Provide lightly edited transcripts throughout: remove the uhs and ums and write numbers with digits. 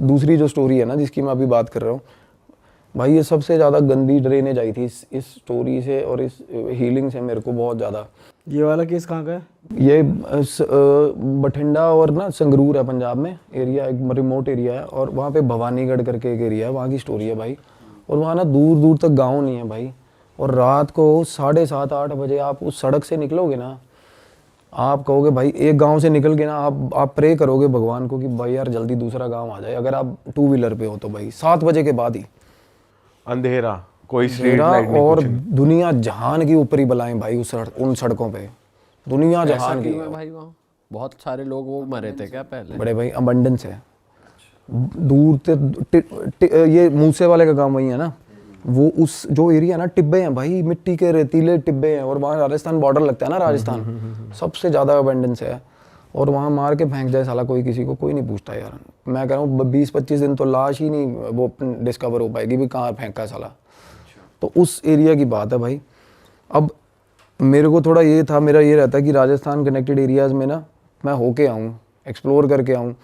दूसरी जो स्टोरी है ना जिसकी मैं अभी बात कर रहा हूँ भाई, ये सबसे ज़्यादा गंदी ड्रेनेज आई थी इस स्टोरी से और इस हीलिंग से मेरे को बहुत ज़्यादा। ये वाला केस कहाँ का है? ये बठिंडा और ना संगरूर है पंजाब में एरिया, एक रिमोट एरिया है और वहाँ पे भवानीगढ़ करके एक एरिया है, वहाँ की स्टोरी है भाई। और वहाँ ना दूर दूर तक गांव नहीं है भाई, और रात को 7:30-8 बजे आप उस सड़क से निकलोगे ना, आप कहोगे भाई एक गांव से निकल के ना आप प्रे करोगे भगवान को कि भाई यार जल्दी दूसरा गांव आ जाए, अगर आप 2 व्हीलर पे हो तो भाई 7 बजे के बाद ही अंधेरा, कोई स्ट्रीट लाइट नहीं, और कुछ नहीं। दुनिया जहान की ऊपरी बलाएं भाई उन सड़कों पे, दुनिया जहान की। भाई वहाँ बहुत सारे लोग वो मरे थे क्या पहले? बड़े भाई अबंडेंस है, दूर से ये मूसे वाले का काम वही है ना, वो उस जो एरिया ना टिब्बे हैं भाई, मिट्टी के रेतीले टिब्बे हैं, और वहाँ राजस्थान बॉर्डर लगता है ना, राजस्थान सबसे ज़्यादा अबंडेंस है, और वहाँ मार के फेंक जाए साला कोई, किसी को कोई नहीं पूछता यार। मैं कह रहा हूँ 20-25 दिन तो लाश ही नहीं वो डिस्कवर हो पाएगी भी कहाँ फेंका है साला। तो उस एरिया की बात है भाई। अब मेरे को थोड़ा ये था, मेरा ये रहता है कि राजस्थान कनेक्टेड एरियाज़ में ना मैं होके आऊँ, एक्सप्लोर करके आऊँ।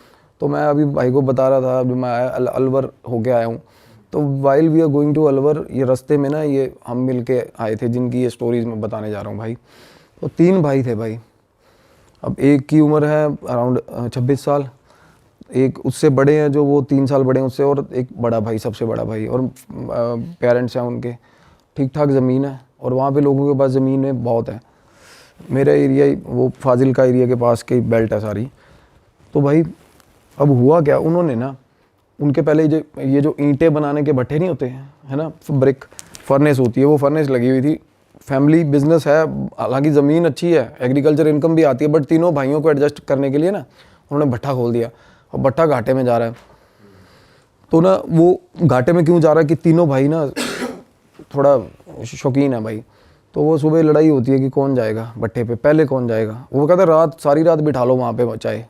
तो मैं अभी भाई को बता रहा था, अभी मैं अलवर होके आया हूँ, तो while we are going to Alwar, ये रास्ते में ना ये हम मिल के आए थे जिनकी ये स्टोरीज़ मैं बताने जा रहा हूँ भाई। तो 3 भाई थे भाई। अब एक की उम्र है अराउंड 26 साल, एक उससे बड़े हैं जो वो 3 साल बड़े हैं उससे, और एक बड़ा भाई, सबसे बड़ा भाई, और पेरेंट्स हैं उनके, ठीक ठाक ज़मीन है, और वहाँ पे लोगों के पास ज़मीनें बहुत है। मेरा एरिया वो फाजिल का एरिया के पास की बेल्ट है सारी। तो भाई अब हुआ क्या, उन्होंने ना उनके पहले ये जो ईंटें बनाने के भट्ठे नहीं होते हैं, है ना, ब्रिक फर्नेस होती है, वो फर्नेस लगी हुई थी। फैमिली बिजनेस है, हालांकि ज़मीन अच्छी है, एग्रीकल्चर इनकम भी आती है, बट तीनों भाइयों को एडजस्ट करने के लिए ना उन्होंने भट्ठा खोल दिया, और भट्ठा घाटे में जा रहा है। तो ना वो घाटे में क्यों जा रहा है कि तीनों भाई ना थोड़ा शौकीन है भाई। तो वो सुबह लड़ाई होती है कि कौन जाएगा भट्ठे पे, पहले कौन जाएगा। वो कहता है रात, सारी रात बिठा लो वहाँ पे चाहे,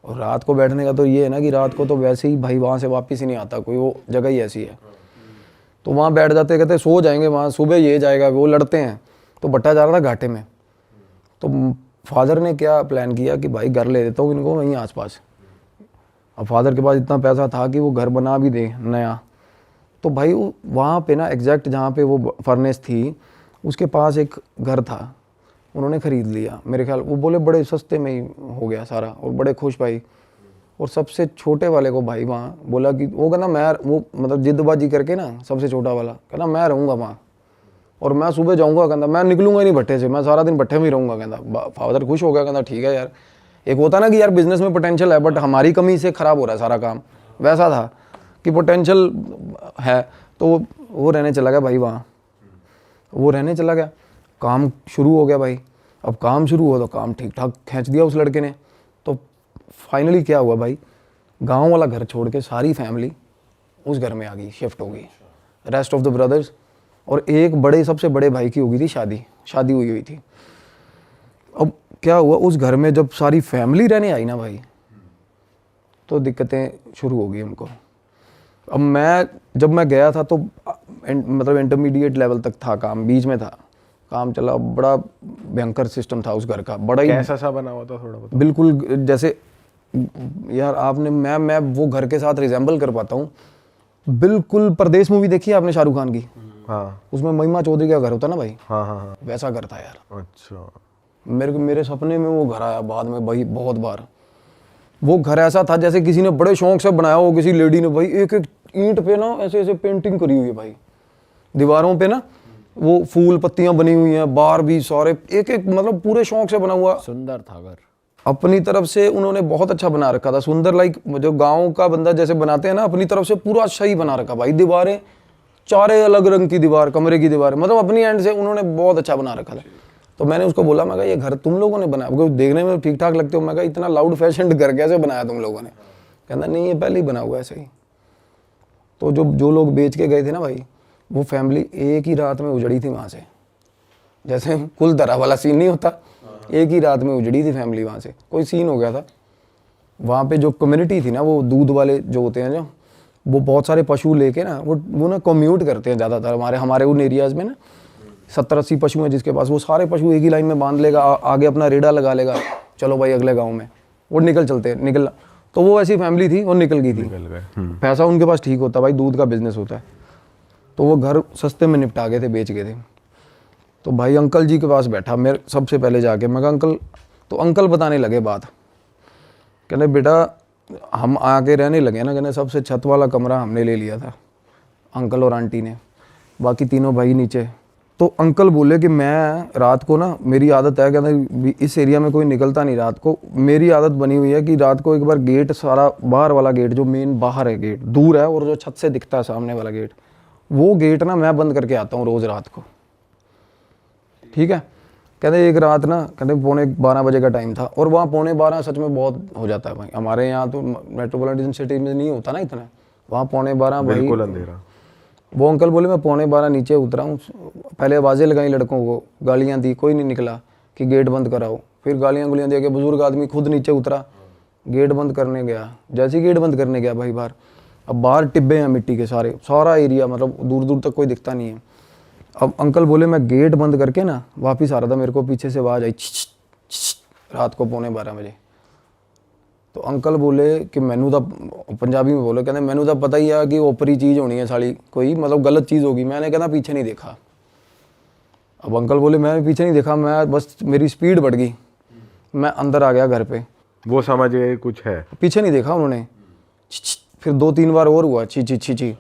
और रात को बैठने का तो ये है ना कि रात को तो वैसे ही भाई वहाँ से वापस ही नहीं आता कोई, वो जगह ही ऐसी है। तो वहाँ बैठ जाते, कहते सो जाएंगे वहाँ, सुबह ये जाएगा, वो लड़ते हैं। तो भट्टा जा रहा था घाटे में, तो फादर ने क्या प्लान किया कि भाई घर ले देता हूँ इनको वहीं आसपास। अब फादर के पास इतना पैसा था कि वो घर बना भी दे नया। तो भाई वहाँ पे ना एग्जैक्ट जहाँ पे वो फर्नेस थी उसके पास एक घर था, उन्होंने ख़रीद लिया मेरे ख्याल, वो बोले बड़े सस्ते में ही हो गया सारा, और बड़े खुश भाई। और सबसे छोटे वाले को भाई वहाँ बोला कि वो कहना मैं, वो मतलब जिद्दबाजी करके ना सबसे छोटा वाला कहना मैं रहूँगा वहाँ, और मैं सुबह जाऊँगा, कहता मैं निकलूँगा नहीं भट्टे से, मैं सारा दिन भट्टे में ही रहूँगा। कहता फादर खुश हो गया, कहता ठीक है यार। एक होता ना कि यार बिज़नेस में पोटेंशियल है बट हमारी कमी से ख़राब हो रहा है सारा काम, वैसा था कि पोटेंशियल है। तो वो रहने चला गया भाई वहाँ, वो रहने चला गया, काम शुरू हो गया भाई। अब काम शुरू हुआ तो काम ठीक ठाक खींच दिया उस लड़के ने। तो फाइनली क्या हुआ भाई, गांव वाला घर छोड़ के सारी फैमिली उस घर में आ गई, शिफ्ट हो गई, रेस्ट ऑफ द ब्रदर्स। और एक बड़े, सबसे बड़े भाई की हो गई थी शादी हुई थी। अब क्या हुआ, उस घर में जब सारी फैमिली रहने आई ना भाई, तो दिक्कतें शुरू हो गई उनको। अब जब मैं गया था तो मतलब इंटरमीडिएट लेवल तक था काम, बीच में था काम चला, बड़ा भयंकर सिस्टम था उस घर का, बड़ा ही कैसा सा बना हुआ था थोड़ा बताओ। बिल्कुल जैसे यार आपने, मैं वो घर के साथ रिजेंबल कर पाता हूँ बिल्कुल। परदेश मूवी देखी है आपने शाहरुख खान की? हाँ, उसमें महिमा चौधरी का घर होता ना भाई, हाँ हाँ हाँ, वैसा घर था यार। अच्छा। मेरे सपने में वो घर आया बाद में भाई बहुत बार। वो घर ऐसा था जैसे किसी ने बड़े शौक से बनाया हो, किसी लेडी ने भाई, एक एक ईंट पे ना ऐसे ऐसे पेंटिंग करी हुई है भाई, दीवारों पे ना वो फूल पत्तियां बनी हुई हैं, बाहर भी सारे एक एक मतलब पूरे शौक से बना हुआ। सुंदर था घर, अपनी तरफ से उन्होंने बहुत अच्छा बना रखा था, सुंदर, लाइक जो गांव का बंदा जैसे बनाते हैं ना, अपनी तरफ से पूरा अच्छा ही बना रखा भाई। दीवारें चारे अलग रंग की दीवार, कमरे की दीवार, मतलब अपनी एंड से उन्होंने बहुत अच्छा बना रखा था। तो मैंने उसको बोला, मैं कहा ये घर तुम लोगों ने बनाया, क्योंकि देखने में ठीक ठाक लगते हो। मैं कहा इतना लाउड फैशन घर कैसे बनाया तुम लोगों ने? कहना नहीं ये पहले ही बना हुआ ऐसे ही। तो जो लोग बेच के गए थे ना भाई, वो फैमिली एक ही रात में उजड़ी थी वहाँ से, जैसे कुल दरा वाला सीन नहीं होता, एक ही रात में उजड़ी थी फैमिली वहाँ से। कोई सीन हो गया था वहाँ पे, जो कम्युनिटी थी ना, वो दूध वाले जो होते हैं, जो वो बहुत सारे पशु लेके ना वो ना कम्यूट करते हैं ज़्यादातर हमारे उन एरियाज़ में ना। 70-80 पशु हैं जिसके पास, वो सारे पशु एक ही लाइन में बांध लेगा, आगे अपना रेड़ा लगा लेगा, चलो भाई अगले गाँव में, वो निकल चलते हैं। तो वो ऐसी फैमिली थी, वो निकल गई थी। निकल गए। पैसा उनके पास ठीक होता भाई, दूध का बिजनेस होता है, तो वो घर सस्ते में निपटा गए थे, बेच गए थे। तो भाई अंकल जी के पास बैठा मेरे सबसे पहले जाके, मैं कहा अंकल, तो अंकल बताने लगे बात, कहने बेटा हम आके रहने लगे ना, कहने सबसे छत वाला कमरा हमने ले लिया था, अंकल और आंटी ने, बाकी तीनों भाई नीचे। तो अंकल बोले कि मैं रात को ना, मेरी आदत है, कहते इस एरिया में कोई निकलता नहीं रात को, मेरी आदत बनी हुई है कि रात को एक बार गेट सारा, बाहर वाला गेट जो मेन बाहर है, गेट दूर है और जो छत से दिखता है सामने वाला गेट, वो गेट ना मैं बंद करके आता हूँ रोज़ रात को, ठीक है। कहते एक रात ना, कहते 11:45 बजे का टाइम था, और वहाँ 11:45 सच में बहुत हो जाता है भाई, हमारे यहाँ तो मेट्रोपॉलिटन सिटी में नहीं होता ना इतना, वहाँ 11:45 भाई बिल्कुल अंधेरा। वो अंकल बोले मैं 11:45 नीचे उतरा हूँ, पहले आवाज़ें लगाई लड़कों को, गालियाँ दी, कोई नहीं निकला कि गेट बंद कराओ, फिर गालियाँ गुलियाँ दे के बुजुर्ग आदमी खुद नीचे उतरा, गेट बंद करने गया, जैसे ही गेट बंद करने गया भाई बाहर, अब बाहर टिब्बे हैं मिट्टी के सारे, सारा एरिया मतलब दूर दूर तक कोई दिखता नहीं है। अब अंकल बोले मैं गेट बंद करके ना वापस आ रहा था, मेरे को पीछे से आवाज़ आई रात को 11:45 बजे। तो अंकल बोले कि मैनू तो पंजाबी में बोले, कहते मैनू तो पता ही है कि ओपरी चीज़ होनी है साली, कोई मतलब गलत चीज़ होगी। मैंने कहना पीछे नहीं देखा। अब अंकल बोले मैंने पीछे नहीं देखा, मैं बस मेरी स्पीड बढ़ गई, मैं अंदर आ गया घर पे। वो समझ गए कुछ है, पीछे नहीं देखा उन्होंने, फिर 2-3 बार और हुआ ची ची ची ची,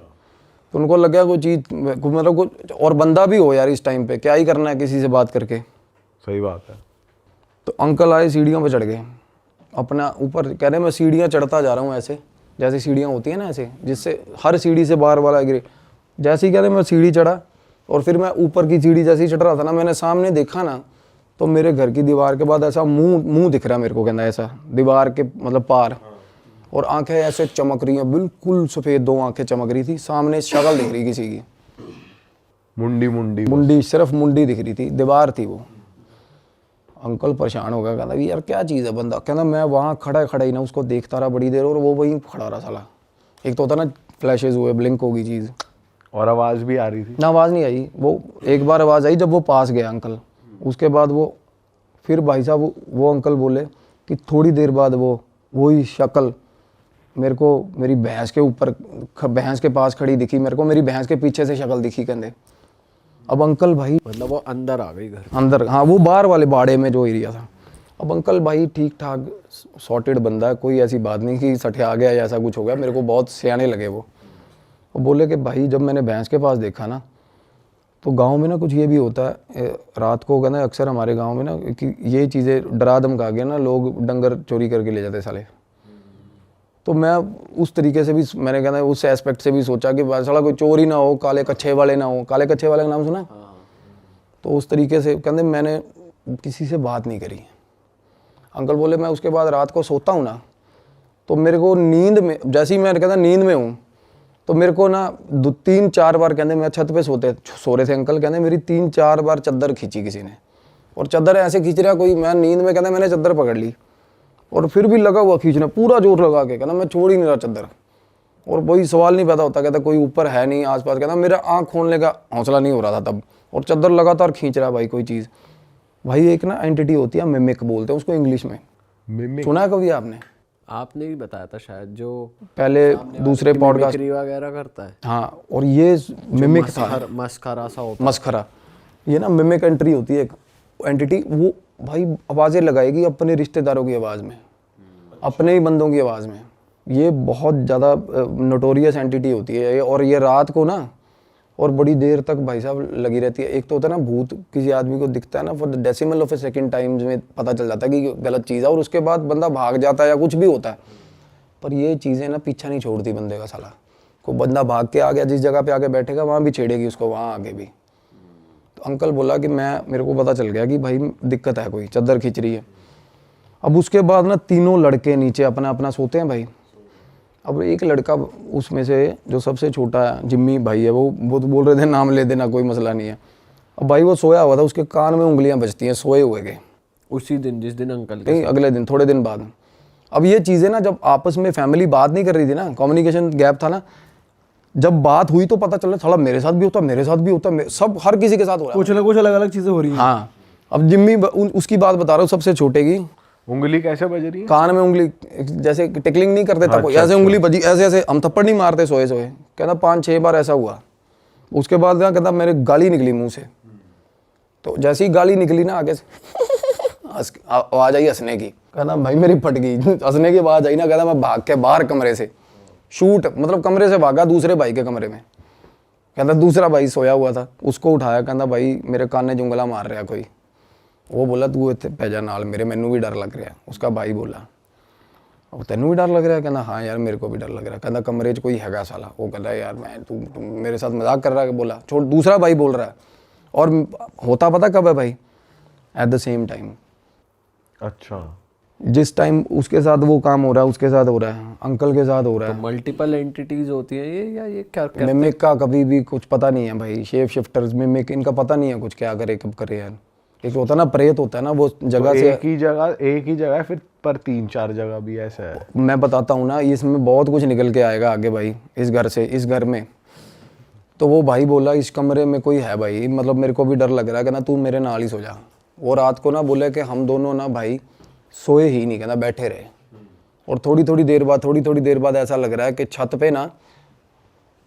तो उनको लग गया कोई चीज़, मतलब कुछ और बंदा भी हो यार इस टाइम पे, क्या ही करना है किसी से बात करके। सही बात है। तो अंकल आए, सीढ़ियों पे चढ़ गए, अपना ऊपर कह रहे मैं सीढ़ियाँ चढ़ता जा रहा हूँ ऐसे, जैसे सीढ़ियाँ होती हैं ना ऐसे, जिससे हर सीढ़ी से बाहर वाला गिरे, जैसे ही कह रहे मैं सीढ़ी चढ़ा, और फिर मैं ऊपर की सीढ़ी जैसे ही चढ़ रहा था ना, मैंने सामने देखा ना, तो मेरे घर की दीवार के बाद ऐसा मुंह दिख रहा है मेरे को, कहना ऐसा दीवार के मतलब पार, और आंखें ऐसे चमक रही हैं, बिल्कुल सफ़ेद 2 आंखें चमक रही थी, सामने शक्ल दिख रही किसी की, मुंडी सिर्फ मुंडी दिख रही थी, दीवार थी वो। अंकल परेशान हो गया, कहता यार क्या चीज़ है बंदा, कहना मैं वहाँ खड़ा ही ना उसको देखता रहा बड़ी देर, और वो वहीं खड़ा रहा साला। एक तो होता ना फ्लैशेज हुए, ब्लिंक होगी चीज़, और आवाज़ भी आ रही थी ना, आवाज़ नहीं आई। वो एक बार आवाज़ आई जब वो पास गया अंकल, उसके बाद वो फिर भाई साहब वो अंकल बोले कि थोड़ी देर बाद वही शक्ल मेरे को मेरी भैंस के ऊपर, भैंस के पास खड़ी दिखी मेरे को, मेरी भैंस के पीछे से शक्ल दिखी कहते। अब अंकल भाई मतलब वो अंदर आ गई घर अंदर, हाँ वो बाहर वाले बाड़े में जो एरिया था। अब अंकल भाई ठीक ठाक सॉर्टेड बंदा है, कोई ऐसी बात नहीं कि सठे आ गया या ऐसा कुछ हो गया, मेरे को बहुत सियाने लगे वो बोले कि भाई जब मैंने भैंस के पास देखा ना, तो गांव में ना कुछ ये भी होता है रात को, कहना अक्सर हमारे गांव में ना कि ये चीज़ें डरा धमका के ना लोग डंगर चोरी करके ले जाते साले। तो मैं उस तरीके से भी मैंने कहना उस एस्पेक्ट से भी सोचा कि साला कोई चोरी ना हो, काले कच्छे वाले ना हो, काले कच्छे वाले का नाम सुना? तो उस तरीके से कहते मैंने किसी से बात नहीं करी। अंकल बोले मैं उसके बाद रात को सोता हूँ ना, तो मेरे को नींद में, जैसे ही मैं कहता नींद में हूँ, तो मेरे को ना 3-4 बार कहते मैं छत पे सो रहे थे अंकल, कहते मेरी 3-4 बार चादर खींची किसी ने, और चादर ऐसे खींच रहा कोई, मैं नींद में कहते मैंने चादर पकड़ ली, और फिर भी लगा हुआ खींचना पूरा जोर लगा के, कहना मैं छोड़ ही नहीं रहा चादर, और कोई सवाल नहीं पैदा होता, कहता कोई ऊपर है नहीं आसपास, कहता मेरा आँख खोलने का हौसला नहीं हो रहा था तब, और चादर लगातार खींच रहा भाई कोई चीज़। भाई एक ना एंटिटी होती है, मिमिक बोलते हैं उसको इंग्लिश में, मिमिक सुना है कभी आपने? आपने भी बताया था शायद, जो पहले दूसरे पॉडकास्ट वगैरह करता है। हाँ, और ये मिमिक था, मस्खरा सा होता मस्खरा, ये ना मिमिक एंट्री होती है एक एंटिटी, वो भाई आवाज़ें लगाएगी अपने रिश्तेदारों की आवाज़ में, अपने ही बंदों की आवाज़ में। ये बहुत ज़्यादा नोटोरियस एंटिटी होती है, और ये रात को ना और बड़ी देर तक भाई साहब लगी रहती है। एक तो होता है ना भूत किसी आदमी को दिखता है ना, for the decimal of A second times में पता चल जाता है कि गलत चीज़ है, और उसके बाद बंदा भाग जाता है या कुछ भी होता है, पर ये चीज़ें ना पीछा नहीं छोड़ती बंदे का साला। कोई बंदा भाग के आ गया, जिस जगह पे आके बैठेगा वहाँ भी छेड़ेगी उसको, वहाँ आगे भी। तो अंकल बोला कि मेरे को पता चल गया कि भाई दिक्कत है, कोई चादर खींच रही है। अब उसके बाद ना तीनों लड़के नीचे अपना अपना सोते हैं भाई। अब एक लड़का उसमें से जो सबसे छोटा है, जिम्मी भाई है, वो तो बोल रहे थे नाम ले देना, कोई मसला नहीं है। अब भाई वो सोया हुआ था, उसके कान में उंगलियां बजती हैं सोए हुए के, उसी दिन जिस दिन अंकल नहीं अगले दिन, थोड़े दिन बाद। अब ये चीज़ें ना जब आपस में फैमिली बात नहीं कर रही थी ना, कम्युनिकेशन गैप था ना, जब बात हुई तो पता चला थोड़ा मेरे साथ भी होता, मेरे साथ भी होता, सब हर किसी के साथ हो रहा है, कुछ ना कुछ अलग अलग चीज़ें हो रही हैं। हाँ। अब जिम्मी उसकी बात बता रहा हूँ सबसे छोटे की, उंगली कैसे बज रही है? कान में उंगली, जैसे टिकलिंग नहीं करते तब ऐसे उंगली बजी, ऐसे ऐसे। हम थप्पड़ नहीं मारते सोए सोए, कहता 5-6 बार ऐसा हुआ। उसके बाद क्या कहता, मेरे गाली निकली मुंह से। तो जैसे ही गाली निकली ना आगे से आवाज आई हंसने की। कहता भाई मेरी फट गई। हंसने की आवाज आई ना, कहता मैं भाग के बाहर कमरे से शूट, मतलब कमरे से भागा दूसरे भाई के कमरे में। कहता दूसरा भाई सोया हुआ था, उसको उठाया। कहता भाई मेरे कान ने उंगला मार रहा कोई। वो बोला तू इतने पैजा नाल मेरे, मैनू भी डर लग रहा। उसका भाई बोला अब तेनू भी डर लग रहा है? कहना हाँ यार मेरे को भी डर लग रहा है। कहना कमरे 'च कोई हैगा साला। वो कहता यार मैं तू मेरे साथ मजाक कर रहा है। बोला छोड़, दूसरा भाई बोल रहा है। और होता पता कब है भाई? At the same time. अच्छा, जिस टाइम उसके साथ वो काम हो रहा है, उसके साथ हो रहा है, अंकल के साथ हो रहा है। मल्टीपल एंटिटीज होती हैं ये, या ये क्या क्या? मिमिक का कभी भी कुछ पता नहीं है भाई। शेप शिफ्टर्स, मिमिक, इनका पता नहीं है कुछ क्या करे कब करे यार। एक होता है ना प्रेत, होता है ना वो जगह से। एक ही जगह फिर पर 3-4 जगह भी ऐसा है। मैं बताता हूँ ना, इसमें बहुत कुछ निकल के आएगा आगे भाई। इस घर से, इस घर में तो वो भाई बोला इस कमरे में कोई है भाई, मतलब मेरे को भी डर लग रहा है। कहना तू मेरे नाल ही सो जा। वो रात को ना बोले कि हम दोनों ना भाई सोए ही नहीं, कहना बैठे रहे। और थोड़ी थोड़ी देर बाद ऐसा लग रहा है कि छत पे ना,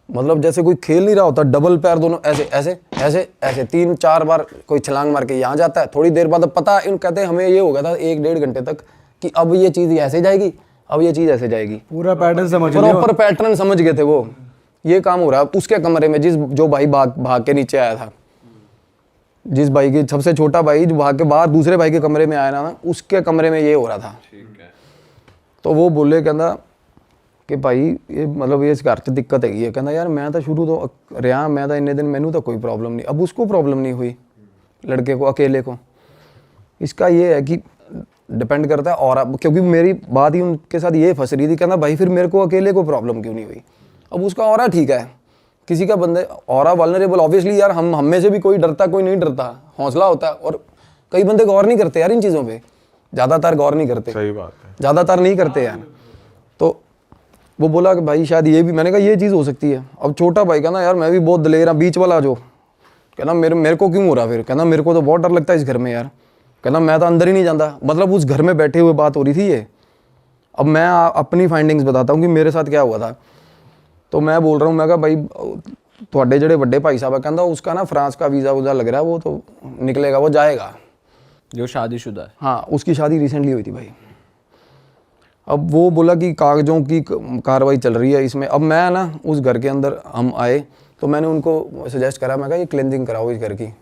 मतलब जैसे कोई खेल नहीं रहा होता, डबल पैर दोनों ऐसे ऐसे ऐसे ऐसे 3-4 बार कोई छलांग मार के यहाँ जाता है। थोड़ी देर बाद अब पता इन कहते हैं हमें ये हो गया था 1-1.5 घंटे तक कि अब ये चीज़ ऐसे जाएगी, अब ये चीज़ ऐसे जाएगी। पूरा पैटर्न समझ लिया। प्रॉपर पैटर्न समझ गए थे वो। ये काम हो रहा है उसके कमरे में, जो भाई भाग के नीचे आया था, जिस भाई की सबसे छोटा भाई जो भाग के बाहर दूसरे भाई के कमरे में आया ना, उसके कमरे में ये हो रहा था। तो वो बोले कहना कि भाई ये मतलब ये इस घर च दिक्कत है। कहना यार मैं तो शुरू तो रहा, मैं तो इन्ने दिन मैनू तो कोई प्रॉब्लम नहीं। अब उसको प्रॉब्लम नहीं हुई, लड़के को, अकेले को। इसका ये है कि डिपेंड करता है। और क्योंकि मेरी बात ही उनके साथ ये फंस रही थी, कहना भाई फिर मेरे को अकेले को प्रॉब्लम क्यों नहीं हुई? अब उसका ऑरा ठीक है, किसी का बंदे ऑरा वल्नरेबल। ऑब्वियसली यार हम में से भी कोई डरता कोई नहीं डरता, हौसला होता है। और कई बंदे गौर नहीं करते यार इन चीज़ों पे, ज़्यादातर गौर नहीं करते। सही बात है, ज़्यादातर नहीं करते यार। तो वो बोला कि भाई शायद ये भी, मैंने कहा ये चीज़ हो सकती है। अब छोटा भाई कहना यार मैं भी बहुत दलेर हूँ, बीच वाला जो कहना मेरे को क्यों हो रहा? फिर कहना मेरे को तो बहुत डर लगता है इस घर में यार। कहना मैं तो अंदर ही नहीं जाता। मतलब उस घर में बैठे हुए बात हो रही थी ये। अब मैं अपनी फाइंडिंग्स बताता हूँ कि मेरे साथ क्या हुआ था। तो मैं बोल रहा हूँ, मैं कहा भाई थोड़े जड़े बड़े भाई साहब कहता उसका ना फ्रांस का वीज़ा वूज़ा लग रहा है, वो तो निकलेगा, वो जाएगा। जो शादीशुदा है? हाँ, उसकी शादी रिसेंटली हुई थी भाई। अब वो बोला कि कागजों की कार्रवाई चल रही है इसमें। अब मैं ना उस घर के अंदर हम आए तो मैंने उनको सजेस्ट करा, मैं कहा ये क्लेंजिंग कराओ इस घर की।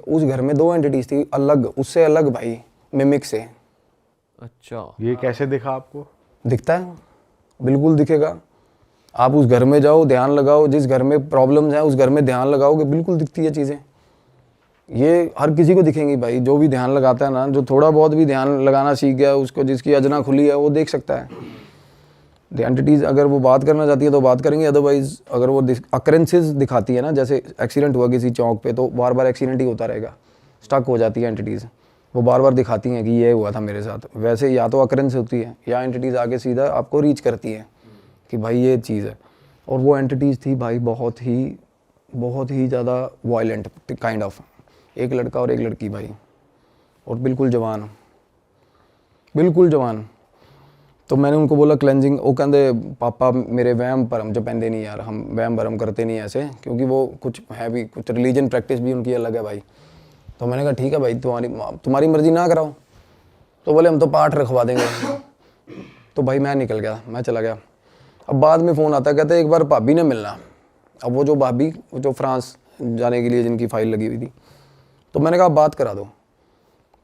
उस घर में 2 एंटिटीज थी अलग, उससे अलग भाई, मिमिक से। अच्छा, ये कैसे दिखा आपको? दिखता है, बिल्कुल दिखेगा। आप उस घर में जाओ, ध्यान लगाओ, जिस घर में प्रॉब्लम्स हैं उस घर में ध्यान लगाओगे, बिल्कुल दिखती है चीज़ें। ये हर किसी को दिखेंगी भाई, जो भी ध्यान लगाता है ना, जो थोड़ा बहुत भी ध्यान लगाना सीख गया उसको, जिसकी अजना खुली है वो देख सकता है। द एंटिटीज़ अगर वो बात करना चाहती है तो बात करेंगे, अदरवाइज अगर वो अकरेंसेस दिखाती है ना, जैसे एक्सीडेंट हुआ किसी चौक पे तो बार बार एक्सीडेंट ही होता रहेगा, स्टक हो जाती है एंटिटीज़, वो बार बार दिखाती हैं कि ये हुआ था मेरे साथ। वैसे या तो अकरेंस होती है या एंटिटीज़ आगे सीधा आपको रीच करती है कि भाई ये चीज़ है। और वो एंटिटीज़ थी भाई बहुत ही ज़्यादा वायलेंट काइंड ऑफ, एक लड़का और एक लड़की भाई, और बिल्कुल जवान, बिल्कुल जवान। तो मैंने उनको बोला क्लेंजिंग, वो कहते पापा मेरे वहम भरम च पैंदे नहीं यार, हम वहम भरम करते नहीं ऐसे, क्योंकि वो कुछ है भी, कुछ रिलीजन प्रैक्टिस भी उनकी अलग है भाई। तो मैंने कहा ठीक है भाई, तुम्हारी मर्जी ना कराओ। तो बोले हम तो पाठ रखवा देंगे। तो भाई मैं निकल गया, मैं चला गया। अब बाद में फ़ोन आता, कहते एक बार भाभी ने मिलना। अब वो जो भाभी जो फ्रांस जाने के लिए जिनकी फ़ाइल लगी हुई थी, तो मैंने कहा बात करा दो।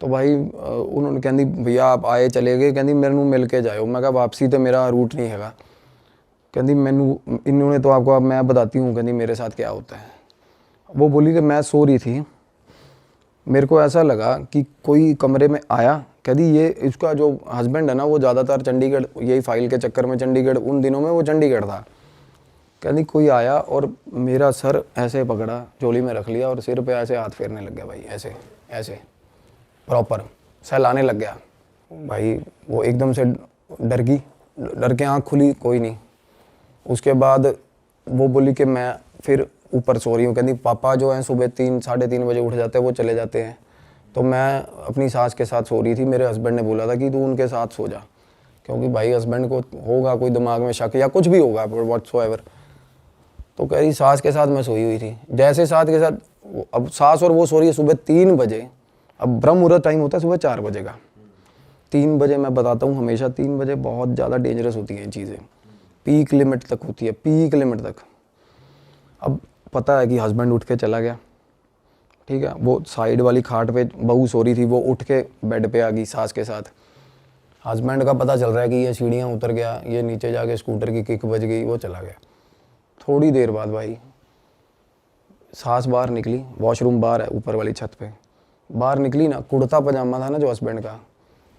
तो भाई उन्होंने कहती भैया आप आए चले गए, कहती मेरे नू मिल के जाओ। मैं कहा वापसी तो मेरा रूट नहीं हैगा। कहती मैनू इन्होंने तो आपको, अब मैं बताती हूँ कहती मेरे साथ क्या होता है। वो बोली कि मैं सो रही थी, मेरे को ऐसा लगा कि कोई कमरे में आया। कहती ये इसका जो हस्बैंड है ना, वो ज़्यादातर चंडीगढ़, यही फाइल के चक्कर में चंडीगढ़, उन दिनों में वो चंडीगढ़ था। कहती कोई आया और मेरा सर ऐसे पकड़ा, झोली में रख लिया और सिर पे ऐसे हाथ फेरने लग गया भाई, ऐसे ऐसे प्रॉपर सहलाने लग गया भाई। वो एकदम से डर गई, डर के आँख खुली, कोई नहीं। उसके बाद वो बोली कि मैं फिर ऊपर सो रही हूँ। कहती पापा जो हैं सुबह 3-3:30 बजे उठ जाते हैं, वो चले जाते हैं। तो मैं अपनी सास के साथ सो रही थी, मेरे हस्बैंड ने बोला था कि तू उनके साथ सो जा, क्योंकि भाई हस्बैंड को होगा कोई दिमाग में शक या कुछ भी होगा व्हाट्सएवर। तो कह रही सास के साथ मैं सोई हुई थी। जैसे सास के साथ, अब सास और वो सो रही है सुबह 3 बजे, अब ब्रह्म मुहूर्त टाइम होता है सुबह 4 बजे का। 3 बजे मैं बताता हूँ, हमेशा 3 बजे बहुत ज़्यादा डेंजरस होती हैं चीज़ें, पीक लिमिट तक होती है, पीक लिमिट तक। अब पता है कि हस्बैंड उठ के चला गया, ठीक है, वो साइड वाली खाट पे बहू सो रही थी, वो उठ के बेड पे आ गई सास के साथ। हस्बैंड का पता चल रहा है कि ये सीढ़ियाँ उतर गया, ये नीचे जाके स्कूटर की किक बज गई, वो चला गया। थोड़ी देर बाद भाई सास बाहर निकली, वॉशरूम बाहर है ऊपर वाली छत पे, बाहर निकली ना, कुर्ता पजामा था ना जो हस्बैंड का,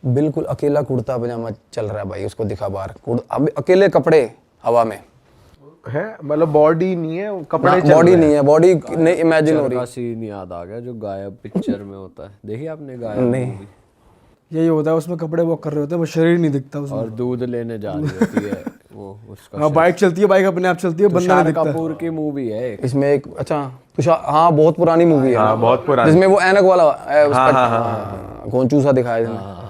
बिल्कुल अकेला कुर्ता पजामा चल रहा है भाई, उसको दिखा बाहर, अब अकेले कपड़े हवा में है, मतलब बॉडी नहीं है, कपड़े चल बॉडी रहे नहीं है, बॉडी नहीं इमेजिन हो रही का सीन याद आ गया जो गायब पिक्चर में होता है, देखिए आपने गायब नहीं। movie? यही होता है, उसमें कपड़े वॉक कर रहे होते हैं, वो शरीर नहीं दिखता उसमें। और दूध लेने जा रही होती है वो उसका। हाँ, बाइक चलती है, बाइक अपने आप चलती है, बंदा नहीं तुषार दिखता। कपूर की मूवी है एक। इसमें एक, अच्छा तुषार, हाँ बहुत पुरानी मूवी है, हाँ, बहुत पुरानी, जिसमें वो ऐनक वाला घोंचू सा दिखाया इसमें।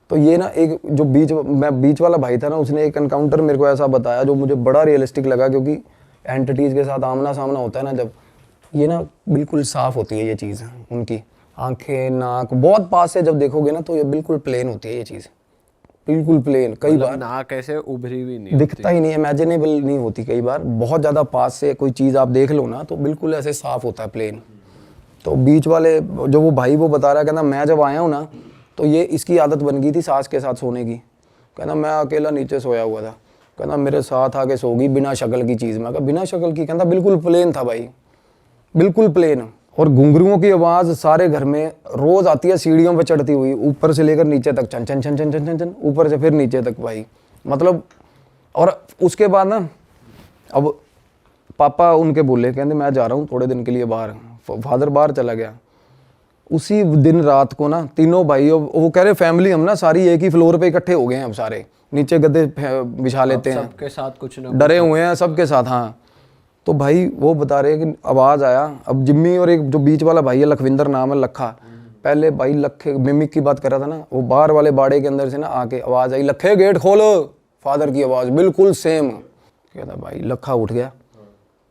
तो ये ना एक जो बीच वाला भाई था ना, उसने एक एनकाउंटर मेरे को ऐसा बताया जो मुझे बड़ा रियलिस्टिक लगा, क्योंकि एंटिटीज के साथ आमना सामना होता है ना जब, ये ना बिल्कुल साफ होती है ये चीज़, उनकी आंखें नाक बहुत पास से जब देखोगे ना तो ये बिल्कुल प्लेन होती है ये चीज़, बिल्कुल प्लेन। कई बार नाक ऐसे उभरी भी नहीं दिखता ही नहीं, इमेजिनेबल नहीं होती, कई बार बहुत ज़्यादा पास से कोई चीज़ आप देख लो ना तो बिल्कुल ऐसे साफ होता है प्लेन। तो बीच वाले जो वो भाई वो बता रहा है, कहना मैं जब आया हूँ ना तो ये इसकी आदत बन गई थी सास के साथ सोने की, कहना मैं अकेला नीचे सोया हुआ था, कहना मेरे साथ आके सो गई बिना शक्ल की चीज़। मैं कहा बिना शक्ल की? कहता बिल्कुल प्लेन था भाई, बिल्कुल प्लेन। और घुंघरुओं की आवाज़ सारे घर में रोज़ आती है, सीढ़ियों पे चढ़ती हुई, ऊपर से लेकर नीचे तक, चन चन चन चन चन चन चन, ऊपर से फिर नीचे तक भाई, मतलब। और उसके बाद ना अब पापा उनके बोले, कहते मैं जा रहा हूँ थोड़े दिन के लिए बाहर, फादर बाहर चला गया। उसी दिन रात को ना तीनों भाई, वो कह रहे फैमिली हम ना सारी एक ही फ्लोर पे इकट्ठे हो गए हैं, अब सारे नीचे गद्दे बिछा लेते हैं, सबके साथ कुछ ना डरे हुए हैं सबके साथ। हाँ, तो भाई वो बता रहे कि आवाज़ आया, अब जिम्मी और एक जो बीच वाला भाई है लखविंदर नाम है, लखा, पहले भाई लखे मिमिक की बात कर रहा था ना, वो बाहर वाले बाड़े के अंदर से ना आके आवाज़ आई, लखे गेट खोलो, फादर की आवाज़ बिल्कुल सेम। कहता भाई लखा उठ गया,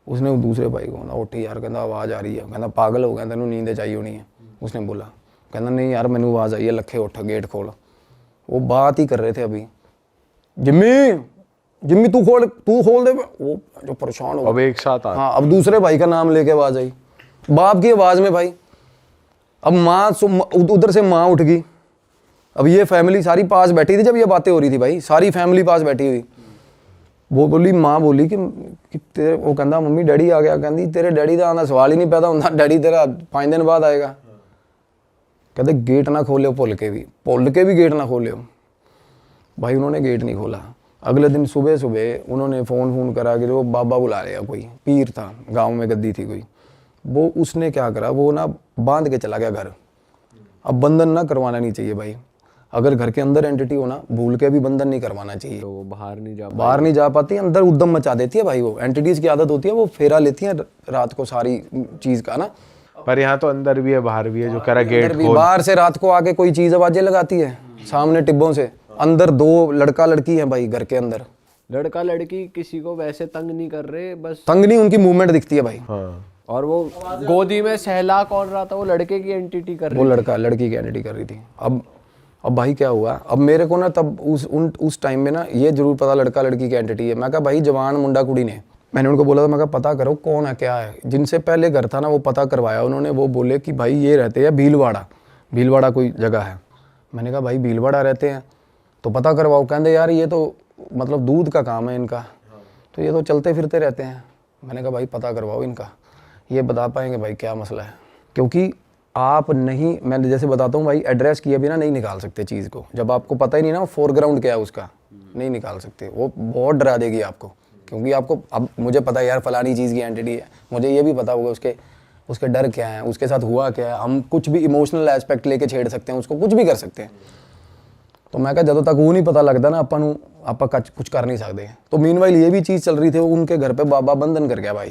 उसने दूसरे भाई को कहना उठी यार, कहता आवाज़ आ रही है, कहता पागल हो गया, तेनों नींद चाहिए होनी है। उसने बोला, कहना नहीं यार मैंने आवाज़ आई है, लखे उठ गेट खोल। वो बात ही कर रहे थे अभी, जिम्मी जिम्मी तू खोल दे, वो जो परेशान हो अब एक साथ हाँ, अब दूसरे भाई का नाम लेके आवाज़ आई, बाप की आवाज़ में भाई। अब माँ उधर से माँ उठ गई, अब ये फैमिली सारी पास बैठी थी जब ये बातें हो रही थी भाई, सारी फैमिली पास बैठी हुई। वो बोली, माँ बोली कि तेरे, वो कहता मम्मी डैडी आ गया, कहती तेरे डैडी का आना सवाल ही नहीं पैदा होता, डैडी तेरा 5 दिन बाद आएगा। कहते गेट ना खोले, भुल के भी गेट ना खोले। भाई उन्होंने गेट नहीं खोला। अगले दिन सुबह सुबह उन्होंने फ़ोन करा कि वो बाबा बुला लिया, कोई पीर था गांव में, गद्दी थी कोई, वो उसने क्या करा, वो ना बांध के चला गया घर। अब बंधन ना करवाना नहीं चाहिए भाई, अगर घर के अंदर एंटिटी हो ना, भूल के भी बंधन नहीं करवाना चाहिए। तो वो बाहर नहीं जा पाती, अंदर उद्दम मचा देती है भाई। वो एंटिटीज़ की आदत होती है, वो फेरा लेती है रात को सारी चीज़ का ना। पर यहाँ तो अंदर भी है बाहर भी है, जो कह रहा गेट खोल। बाहर से रात को आके कोई चीज़ आवाज़ें लगाती है सामने टिब्बों से, अंदर 2 लड़का लड़की है भाई घर के अंदर। लड़का लड़की किसी को वैसे तंग नहीं कर रहे, बस तंग नहीं, उनकी मूवमेंट दिखती है भाई। हाँ। और वो गोदी में सहला कौन रहा था, वो लड़के की एंटिटी कर रही वो लड़का लड़की की एंटिटी कर रही थी। अब भाई क्या हुआ, अब मेरे को ना तब उस टाइम में ना ये जरूर पता लड़का लड़की की एंटिटी है। मैं कहा भाई जवान मुंडा कुड़ी ने, मैंने उनको बोला था, मैं कहा पता करो कौन है क्या है। जिनसे पहले घर था ना वो पता करवाया उन्होंने, वो बोले कि भाई ये रहते हैं भीलवाड़ा कोई जगह है। मैंने कहा भाई भीलवाड़ा रहते हैं तो पता करवाओ। कहते यार ये तो मतलब दूध का काम है इनका, तो ये तो चलते फिरते रहते हैं। मैंने कहा भाई पता करवाओ इनका, ये बता पाएंगे भाई क्या मसला है। क्योंकि आप नहीं, मैं जैसे बताता हूँ भाई, एड्रेस किए बिना नहीं निकाल सकते चीज़ को। जब आपको पता ही नहीं ना फोरग्राउंड क्या है उसका, नहीं निकाल सकते। वो बहुत डरा देगी आपको, क्योंकि आपको अब मुझे पता है यार फलानी चीज़ की एंटिटी है, मुझे ये भी पता होगा उसके डर क्या है, उसके साथ हुआ क्या है। हम कुछ भी इमोशनल एस्पेक्ट लेके छेड़ सकते हैं उसको, कुछ भी कर सकते हैं। तो मैं कहा ਜਦੋਂ तक वो नहीं पता लगता ना ਆਪਾਂ कुछ कर नहीं सकते। तो मीनवाइल ये भी चीज़ चल रही थी, उनके घर पे बाबा बंधन कर गया भाई।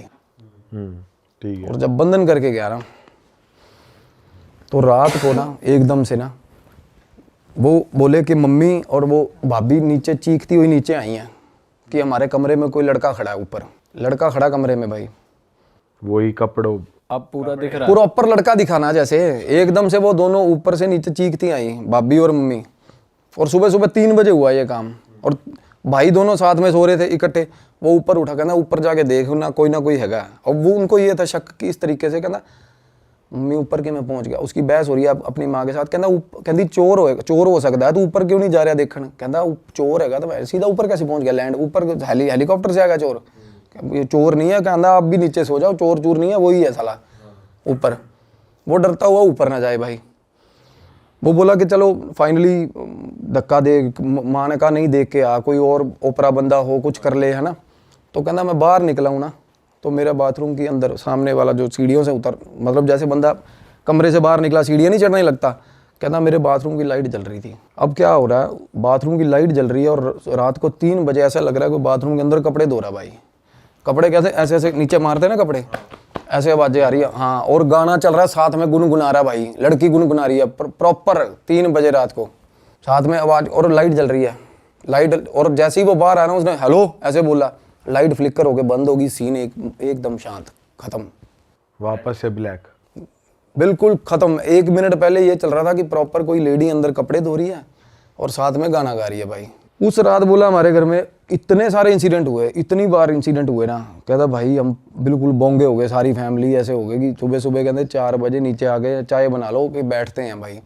ठीक है। और जब बंधन करके गया ना तो रात को ना एकदम से ना वो बोले कि मम्मी और वो भाभी नीचे चीखती हुई नीचे आई हैं कि हमारे कमरे में कोई लड़का खड़ा है, ऊपर लड़का खड़ा कमरे में भाई, वही कपड़ों। अब पूरा दिख रहा है। प्रॉपर लड़का दिखाना जैसे। एकदम से वो दोनों ऊपर से नीचे चीखती आई भाभी और मम्मी, और सुबह सुबह 3 बजे हुआ ये काम, और भाई दोनों साथ में सो रहे थे इकट्ठे। वो ऊपर उठा, कहना ऊपर जाके देख ना कोई हैगा। और वो उनको ये था शक कि इस तरीके से, कहना मम्मी ऊपर के मैं पहुंच गया। उसकी बहस हो रही है अपनी माँ के साथ, कहती चोर हो सकता है, तू ऊपर क्यों नहीं जा रहा देखने। कहता चोर हैगा तो सीधा ऊपर कैसे पहुंच गया, लैंड ऊपर हेलीकॉप्टर से आएगा चोर। ये चोर नहीं है, कहता आप भी नीचे सो जाओ, चोर चूर नहीं है, वही है साला ऊपर। वो डरता हुआ ऊपर ना जाए भाई। वो बोला कि चलो फाइनली धक्का दे, माँ ने कहा नहीं देख के आ, कोई और ओपरा बंदा हो कुछ कर ले, है ना। तो कहना मैं बाहर निकला हूँ ना, तो मेरा बाथरूम के अंदर सामने वाला जो सीढ़ियों से उतर, मतलब जैसे बंदा कमरे से बाहर निकला सीढ़ियाँ नहीं चढ़ने लगता, कहना मेरे बाथरूम की लाइट जल रही थी। अब क्या हो रहा है, बाथरूम की लाइट जल रही है और रात को 3 बजे ऐसा लग रहा है कि बाथरूम के अंदर कपड़े धो रहा भाई। कपड़े कैसे ऐसे ऐसे नीचे मारते ना कपड़े, ऐसे आवाजें आ रही है। हाँ, और गाना चल रहा है साथ में, गुनगुना रहा भाई, लड़की गुनगुना रही है प्रॉपर 3 बजे रात को, साथ में आवाज, और लाइट जल रही है। लाइट, और जैसे ही वो बाहर आया ना, उसने हेलो ऐसे बोला, लाइट फ्लिकर होके बंद होगी, सीन एकदम शांत, खत्म, वापस से ब्लैक, बिल्कुल खत्म। 1 मिनट पहले ये चल रहा था कि प्रॉपर कोई लेडी अंदर कपड़े धो रही है और साथ में गाना गा रही है भाई। उस रात बोला हमारे घर में इतने सारे इंसिडेंट हुए, इतनी बार इंसिडेंट हुए ना, कहता भाई हम बिल्कुल बोंगे हो गए, सारी फैमिली ऐसे हो गई कि सुबह सुबह कहते 4 बजे नीचे आ गए, चाय बना लो कि बैठते हैं भाई।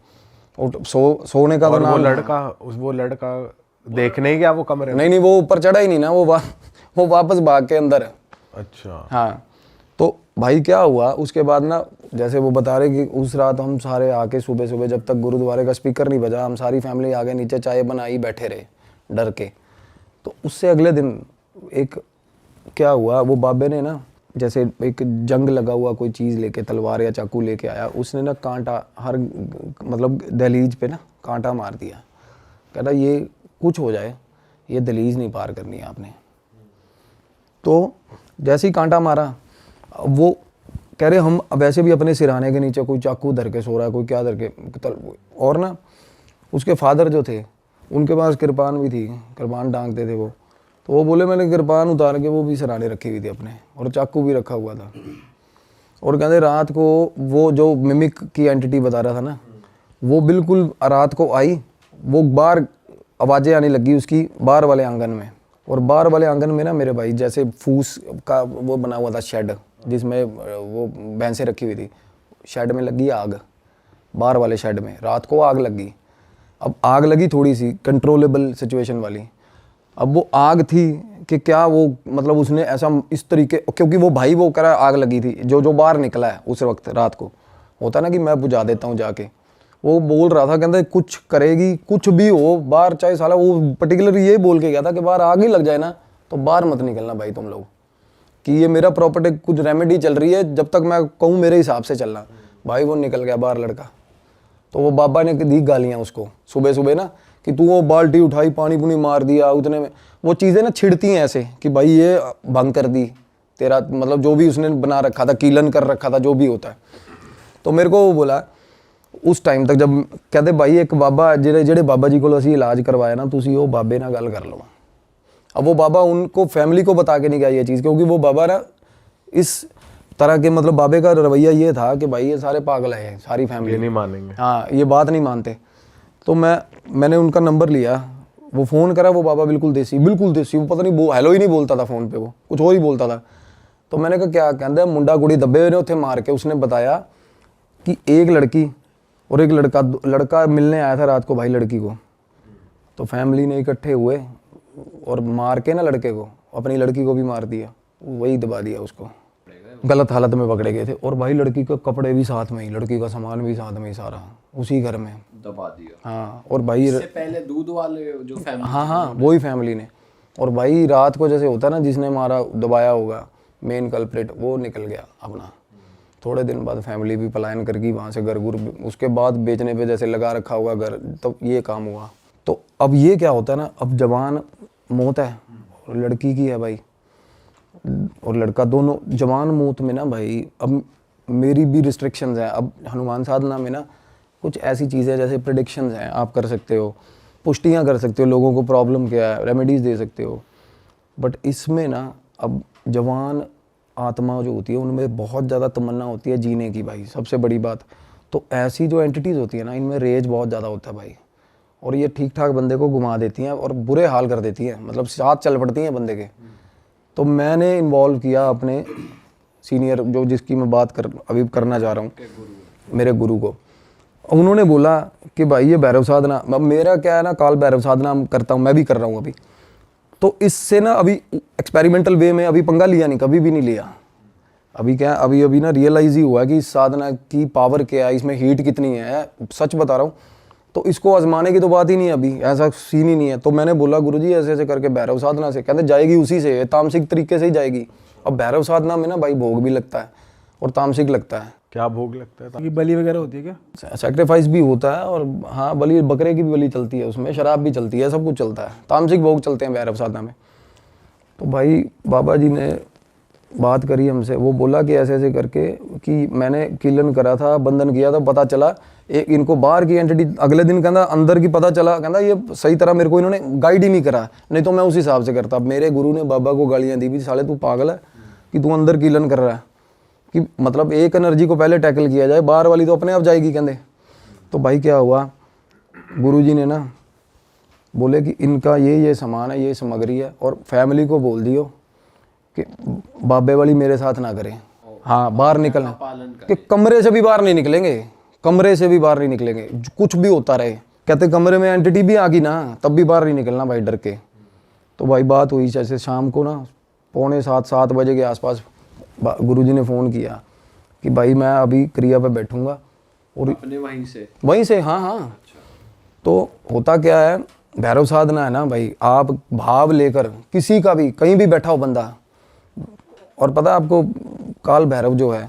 और सोने का तो नाम, वो लड़का देखने ही गया वो कमरे में? नहीं वो ऊपर चढ़ा ही नहीं ना, वो वापस भाग के अंदर। अच्छा। हाँ, तो भाई क्या हुआ उसके बाद ना, जैसे वो बता रहे कि उस रात हम सारे आके सुबह सुबह, जब तक गुरुद्वारे का स्पीकर नहीं बजा, हम सारी फैमिली आगे नीचे चाय बनाई बैठे रहे डर के। तो उससे अगले दिन एक क्या हुआ, वो बाबे ने ना, जैसे एक जंग लगा हुआ कोई चीज़ लेके, तलवार या चाकू लेके आया, उसने ना कांटा हर मतलब दहलीज पे ना कांटा मार दिया। कहता ये कुछ हो जाए, ये दहलीज नहीं पार करनी है आपने। तो जैसे ही कांटा मारा, वो कह रहे हम वैसे भी अपने सिरहाने के नीचे कोई चाकू धर के सो रहा है, कोई क्या धर के, और ना उसके फादर जो थे उनके पास कृपान भी थी, कृपान टांगते थे वो। तो वो बोले मैंने कृपान उतार के वो भी सिरहाने रखी हुई थी अपने, और चाकू भी रखा हुआ था। और कहते रात को वो जो मिमिक की एंटिटी बता रहा था ना, वो बिल्कुल रात को आई, वो बाहर आवाज़ें आने लगी उसकी बाहर वाले आंगन में। और बाहर वाले आंगन में ना मेरे भाई जैसे फूस का वो बना हुआ था शेड, जिसमें वो भैंसें रखी हुई थी। शेड में लगी आग, बाहर वाले शेड में रात को आग लगी। अब आग लगी थोड़ी सी कंट्रोलेबल सिचुएशन वाली। अब वो आग थी कि क्या वो मतलब उसने ऐसा इस तरीके, क्योंकि वो भाई वो करा आग लगी थी, जो बाहर निकला है उस वक्त रात को, होता ना कि मैं बुझा देता हूँ जाके, वो बोल रहा था कहता कुछ करेगी, कुछ भी हो बाहर, चाहे साला, वो पर्टिकुलर ये बोल के गया था कि बाहर आग ही लग जाए ना तो बाहर मत निकलना भाई तुम लोग, कि ये मेरा प्रॉपर्टी कुछ रेमेडी चल रही है, जब तक मैं कहूँ मेरे हिसाब से चलना। भाई वो निकल गया बाहर लड़का। तो वो बाबा ने दी गालियाँ उसको सुबह सुबह ना, कि तू वो बाल्टी उठाई पानी पुनी मार दिया, उतने में वो चीज़ें ना छिड़ती हैं ऐसे कि भाई ये भंग कर दी तेरा, मतलब जो भी उसने बना रखा था, कीलन कर रखा था, जो भी होता है। तो मेरे को वो बोला उस टाइम तक, जब कहते भाई एक बाबा जेड़े बाबा जी को असी इलाज करवाया ना, तुसी वो बाबे ना गल कर लो। अब वो बाबा उनको फैमिली को बता के नहीं गया ये चीज़, क्योंकि वो बाबा ना इस तरह के, मतलब बाबे का रवैया ये था कि भाई ये सारे पागल हैं, सारी फैमिली ये नहीं मानेंगे, हाँ ये बात नहीं मानते। तो मैंने उनका नंबर लिया, वो फ़ोन करा, वो बाबा बिल्कुल देसी, वो पता नहीं वो हेलो ही नहीं बोलता था फ़ोन पे, वो कुछ और ही बोलता था। तो मैंने कहा क्या, कहता है मुंडा कुड़ी दबे हुए ने उत्थे मार के। उसने बताया कि एक लड़की और एक लड़का मिलने आया था रात को भाई लड़की को। तो फैमिली ने इकट्ठे हुए और मार के ना लड़के को, अपनी लड़की को भी मार दिया, वही दबा दिया उसको, गलत हालत में पकड़े गए थे। और भाई लड़की के कपड़े भी साथ में ही, लड़की का सामान भी साथ में ही, सारा उसी घर में दबा दिया। हाँ, और भाई इससे पहले दूध वाले जो फैमिली, हाँ वही फैमिली ने। और भाई रात को जैसे होता ना, जिसने मारा दबाया होगा मेन कल्प्रिट, वो निकल गया अपना। थोड़े दिन बाद फैमिली भी पलायन करके वहाँ से घर गुर, उसके बाद बेचने पे जैसे लगा रखा होगा घर, तब ये काम हुआ। तो अब ये क्या होता है ना, अब जवान मौत है और लड़की की है भाई, और लड़का, दोनों जवान मौत में ना भाई, अब मेरी भी रिस्ट्रिक्शंस हैं। अब हनुमान साधना में ना कुछ ऐसी चीज़ें जैसे प्रिडिक्शंस हैं आप कर सकते हो, पुष्टियाँ कर सकते हो, लोगों को प्रॉब्लम क्या है, रेमेडीज़ दे सकते हो। बट इसमें ना अब जवान आत्मा जो होती है उनमें बहुत ज़्यादा तमन्ना होती है जीने की भाई, सबसे बड़ी बात। तो ऐसी जो एंटिटीज़ होती है ना, इनमें रेज बहुत ज़्यादा होता है भाई, और ये ठीक ठाक बंदे को घुमा देती हैं और बुरे हाल कर देती हैं, मतलब साथ चल पड़ती हैं बंदे के। तो मैंने इन्वॉल्व किया अपने सीनियर जो जिसकी मैं बात अभी करना चाह रहा हूँ, मेरे गुरु को। उन्होंने बोला कि भाई ये भैरव साधना, अब मेरा क्या है ना, काल भैरव साधना करता हूँ, मैं भी कर रहा हूँ अभी। तो इससे ना अभी एक्सपेरिमेंटल वे में अभी पंगा लिया नहीं, कभी भी नहीं लिया। अभी क्या है, अभी ना रियलाइज़ ही हुआ कि इस साधना की पावर क्या है, इसमें हीट कितनी है, सच बता रहा हूँ। तो इसको आजमाने की तो बात ही नहीं है, अभी ऐसा सीन ही नहीं है। तो मैंने बोला गुरुजी ऐसे ऐसे करके भैरव साधना से, कहते जाएगी उसी से, तामसिक तरीके से ही जाएगी। अब भैरव साधना में ना भाई भोग भी लगता है और तामसिक लगता है। क्या भोग लगता है? कि बलि वगैरह होती है क्या? सैक्रिफाइस भी होता है, और हाँ बलि, बकरे की भी बलि चलती है उसमें, शराब भी चलती है, सब कुछ चलता है, तामसिक भोग चलते हैं भैरव साधना में। तो भाई बाबा जी ने बात करी हमसे, वो बोला कि ऐसे ऐसे करके कि मैंने कीलन करा था, बंधन किया था, पता चला एक इनको बाहर की एंटिटी, अगले दिन कहता अंदर की पता चला, कहता ये सही तरह मेरे को इन्होंने गाइड ही नहीं करा, नहीं तो मैं उस हिसाब से करता। मेरे गुरु ने बाबा को गालियाँ दी भी, साले तू पागल है कि तू अंदर कीलन कर रहा है, कि मतलब एक एनर्जी को पहले टैकल किया जाए, बाहर वाली तो अपने आप जाएगी कहते। तो भाई क्या हुआ, गुरुजी ने ना बोले कि इनका ये सामान है, ये सामग्री है, और फैमिली को बोल दियो कि बाबे वाली मेरे साथ ना करें। हाँ, बाहर निकलना, कि कमरे से भी बाहर नहीं निकलेंगे, कमरे से भी बाहर नहीं निकलेंगे, कुछ भी होता रहे। कहते कमरे में एंटिटी भी आ गई ना, तब भी बाहर नहीं निकलना भाई, डर के। तो भाई बात हुई जैसे शाम को ना 6:45-7 बजे के आसपास गुरुजी ने फ़ोन किया कि भाई मैं अभी क्रिया पे बैठूंगा, और अपने वहीं से हाँ। तो होता क्या है, भैरव साधना है ना भाई, आप भाव लेकर किसी का भी कहीं भी बैठा हो बंदा, और पता है आपको काल भैरव जो है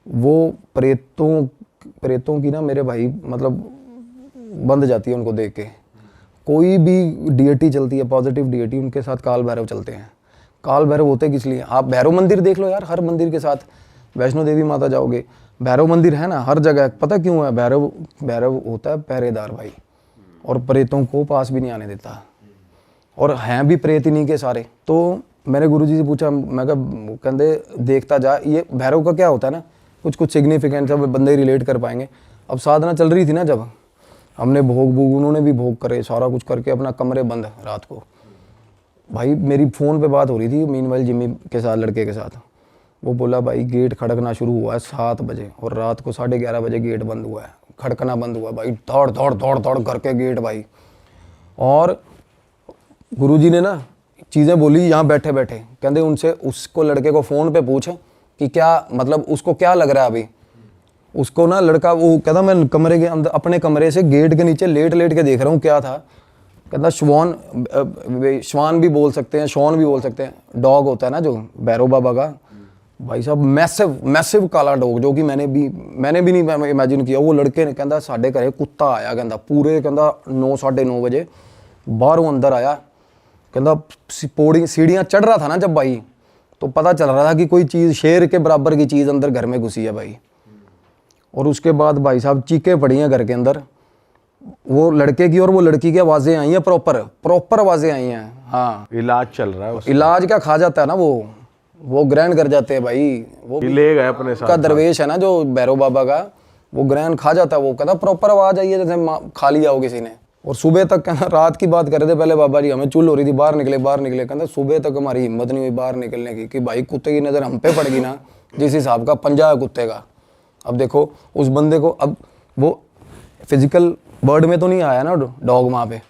वो प्रेतों की ना मेरे भाई मतलब बंद जाती है उनको देख के। कोई भी डीएटी चलती है, पॉजिटिव डीएटी, उनके साथ काल भैरव चलते हैं। काल भैरव होते किस लिए, आप भैरव मंदिर देख लो यार, हर मंदिर के साथ, वैष्णो देवी माता जाओगे भैरव मंदिर है ना हर जगह। पता क्यों है, भैरव होता है पहरेदार भाई, और प्रेतों को पास भी नहीं आने देता, और हैं भी प्रेत इन्हीं के सारे। तो मैंने गुरुजी से पूछा, मैं कहा कहते देखता जा, ये भैरव का क्या होता है ना, कुछ सिग्निफिकेंट सब बंदे रिलेट कर पाएंगे। अब साधना चल रही थी ना, जब हमने भोग उन्होंने भी भोग करे, सारा कुछ करके अपना कमरे बंद रात को। भाई मेरी फ़ोन पे बात हो रही थी मीनवाइल जिम्मी के साथ, लड़के के साथ। वो बोला भाई गेट खड़कना शुरू हुआ है 7 बजे, और रात को 11:30 बजे गेट बंद हुआ है, खड़कना बंद हुआ भाई, दौड़ करके गेट भाई। और गुरुजी ने ना चीज़ें बोली यहाँ बैठे बैठे, कहते उनसे उसको लड़के को फ़ोन पे पूछ कि क्या मतलब उसको क्या लग रहा है अभी। उसको ना लड़का वो कहता मैं कमरे के अंदर अपने कमरे से गेट के नीचे लेट के देख रहा हूँ क्या था। कहता श्वान भी बोल सकते हैं, शॉन भी बोल सकते हैं, डॉग होता है ना जो भैरव बाबा का, भाई साहब मैसिव काला डॉग, जो कि मैंने भी नहीं इमेजिन किया। वो लड़के ने कहता साढ़े घरे कुत्ता आया, कहता पूरे कहता 9-9:30 बजे बाहरों अंदर आया, कहता पौड़ी सीढ़ियाँ चढ़ रहा था ना जब भाई, तो पता चल रहा था कि कोई चीज़ शेर के बराबर की चीज़ अंदर घर में घुसी है भाई। और उसके बाद भाई साहब चीखें पड़ी हैं घर के अंदर, वो लड़के की और वो लड़की की आवाज़ें आई हैं, प्रॉपर आवाज़ें आई हैं। हाँ, इलाज चल रहा है, इलाज क्या खा जाता है ना, वो ग्रहण कर जाते हैं भाई। वो ले गए अपने साथ का दरवेश है ना जो भैरव बाबा का, वो ग्रहण खा जाता है। वो कहता प्रॉपर आवाज़ आई है जैसे खा लिया हो किसी ने। और सुबह तक कहना, रात की बात कर रहे थे पहले बाबा जी, हमें चुल हो रही थी बाहर निकले, कहते सुबह तक हमारी हिम्मत नहीं हुई बाहर निकलने की, कि भाई कुत्ते की नज़र हम पे पड़ गई ना, जिस हिसाब का पंजा है कुत्ते का। अब देखो उस बंदे को, अब वो फिजिकल बर्ड में तो नहीं आया ना डॉग वहाँ पे।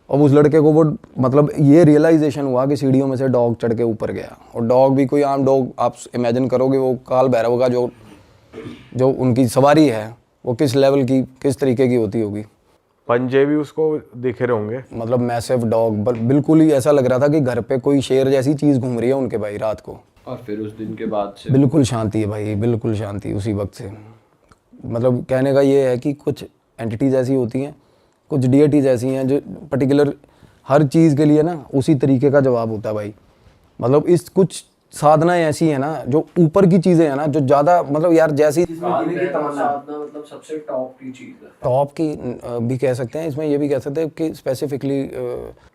अब उस लड़के को वो मतलब ये रियलाइजेशन हुआ कि सीढ़ियों में से डॉग चढ़ के ऊपर गया, और डॉग भी कोई आम डॉग, आप इमेजिन करोगे वो काल भैरव का जो उनकी सवारी है वो किस लेवल की, किस तरीके की होती होगी। पंजे भी उसको दिखे रहे होंगे, मतलब मैसिव डॉग, बिल्कुल ही ऐसा लग रहा था कि घर पे कोई शेर जैसी चीज़ घूम रही है उनके भाई रात को। और फिर उस दिन के बाद से बिल्कुल शांति है भाई, बिल्कुल शांति उसी वक्त से। मतलब कहने का ये है कि कुछ एंटिटीज़ ऐसी होती हैं, कुछ डीएटीज़ ऐसी हैं जो पर्टिकुलर हर चीज़ के लिए ना उसी तरीके का जवाब होता है भाई। मतलब इस कुछ साधनाएं ऐसी है ना जो ऊपर की चीजें है ना जो ज्यादा मतलब यार जैसी साधना मतलब सबसे टॉप की चीज है। टॉप की भी कह सकते हैं, इसमें ये भी कह सकते हैं कि स्पेसिफिकली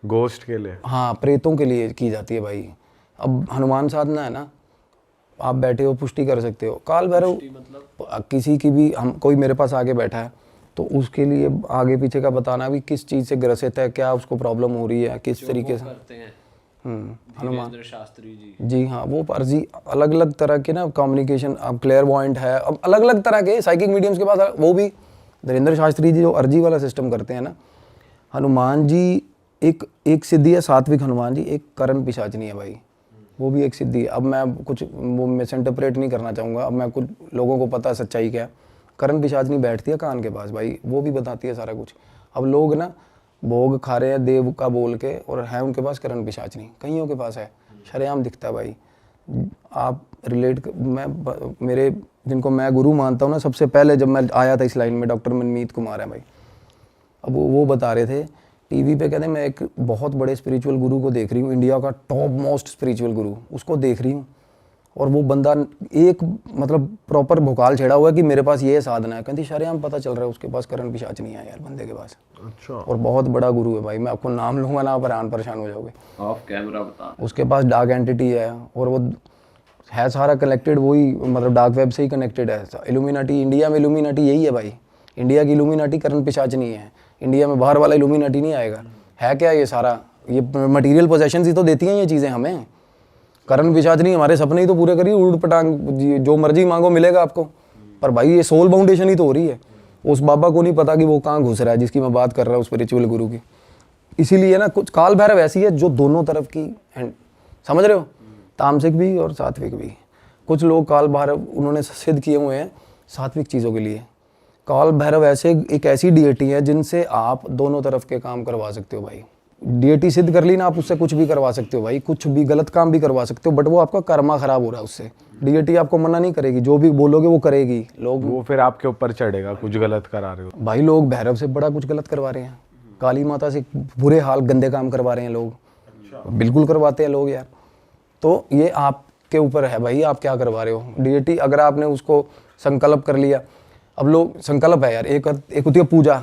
घोस्ट के लिए। हाँ प्रेतों के लिए की जाती है भाई। अब हनुमान साधना है ना, आप बैठे हो पुष्टि कर सकते हो। काल भैरव किसी की भी, हम कोई मेरे पास आके बैठा है तो उसके लिए आगे पीछे का बताना भी किस चीज़ से ग्रसित है, क्या उसको प्रॉब्लम हो रही है, किस तरीके से करते हैं हनुमान शास्त्री जी। जी हाँ, वो पर्जी अलग अलग तरह के ना कम्युनिकेशन, अब क्लेयरवॉयंट है, अब अलग अलग तरह के साइकिक मीडियम्स के पास वो भी धीरेन्द्र शास्त्री जी जो अर्जी वाला सिस्टम करते हैं ना। हनुमान जी एक एक सिद्धि है, सात्विक हनुमान जी, एक करण पिशाचनी है भाई, वो भी एक सिद्धि है। अब मैं कुछ वो मिस इंटरप्रेट नहीं करना चाहूँगा, अब मैं कुछ लोगों को पता है सच्चाई क्या है। करण पिशाचनी बैठती है कान के पास भाई, वो भी बताती है सारा कुछ। अब लोग ना भोग खा रहे हैं देव का बोल के, और है उनके पास करण पिशाचनी, कईयों के पास है, शरेआम दिखता है भाई। आप मेरे जिनको मैं गुरु मानता हूँ ना, सबसे पहले जब मैं आया था इस लाइन में, डॉक्टर मनमीत कुमार है भाई। अब वो बता रहे थे टीवी पे, कहते मैं एक बहुत बड़े स्पिरिचुअल गुरु को देख रही हूँ, इंडिया का टॉप मोस्ट स्पिरिचुअल गुरु, उसको देख रही हूँ, और वो बंदा एक मतलब प्रॉपर भोकाल छेड़ा हुआ है कि मेरे पास ये साधना है। कहती शरेआम पता चल रहा है उसके पास करण पिशाचनी है यार बंदे के पास। अच्छा। और बहुत बड़ा गुरु है भाई, मैं आपको नाम लूंगा ना, आप परेशान हो जाओगे। ऑफ कैमरा बता। उसके पास डार्क एंटिटी है, और वो है सारा कनेक्टेड, वही मतलब डार्क वेब से ही कनेक्टेड है। इल्यूमिनाटी, इंडिया में इल्यूमिनाटी यही है भाई, इंडिया की इल्यूमिनाटी करण पिशाचनी है। इंडिया में बाहर वाला इल्यूमिनाटी नहीं आएगा। है क्या ये सारा, ये मटेरियल पोजेशंस ही तो देती हैं ये चीज़ें हमें। करण पिशाचनी हमारे सपने ही तो पूरे करिए, उड़ पटांग जो मर्जी मांगो मिलेगा आपको। पर भाई ये सोल बाउंडेशन ही तो हो रही है। उस बाबा को नहीं पता कि वो कहाँ घुस रहा है जिसकी मैं बात कर रहा हूँ, स्पिरिचुअल गुरु की। इसीलिए ना कुछ काल भैरव ऐसी है जो दोनों तरफ की समझ रहे हो, तामसिक भी और सात्विक भी। कुछ लोग काल भैरव उन्होंने सिद्ध किए हुए हैं सात्विक चीज़ों के लिए। काल भैरव ऐसे एक ऐसी डीएटी है जिनसे आप दोनों तरफ के काम करवा सकते हो भाई। डीएटी सिद्ध कर ली ना, आप उससे कुछ भी करवा सकते हो भाई, कुछ भी गलत काम भी करवा सकते हो, बट वो आपका कर्मा खराब हो रहा है उससे। डीएटी आपको मना नहीं करेगी, जो भी बोलोगे वो करेगी। लोग वो फिर आपके ऊपर चढ़ेगा कुछ गलत करा रहे हो। भाई लोग भैरव से बड़ा कुछ गलत करवा रहे हैं, काली माता से बुरे हाल गंदे काम करवा रहे हैं लोग। बिल्कुल करवाते हैं लोग यार। तो ये आपके ऊपर है भाई, आप क्या करवा रहे हो। डीएटी अगर आपने उसको संकल्प कर लिया, अब लोग संकल्प है यार, एक होती है पूजा,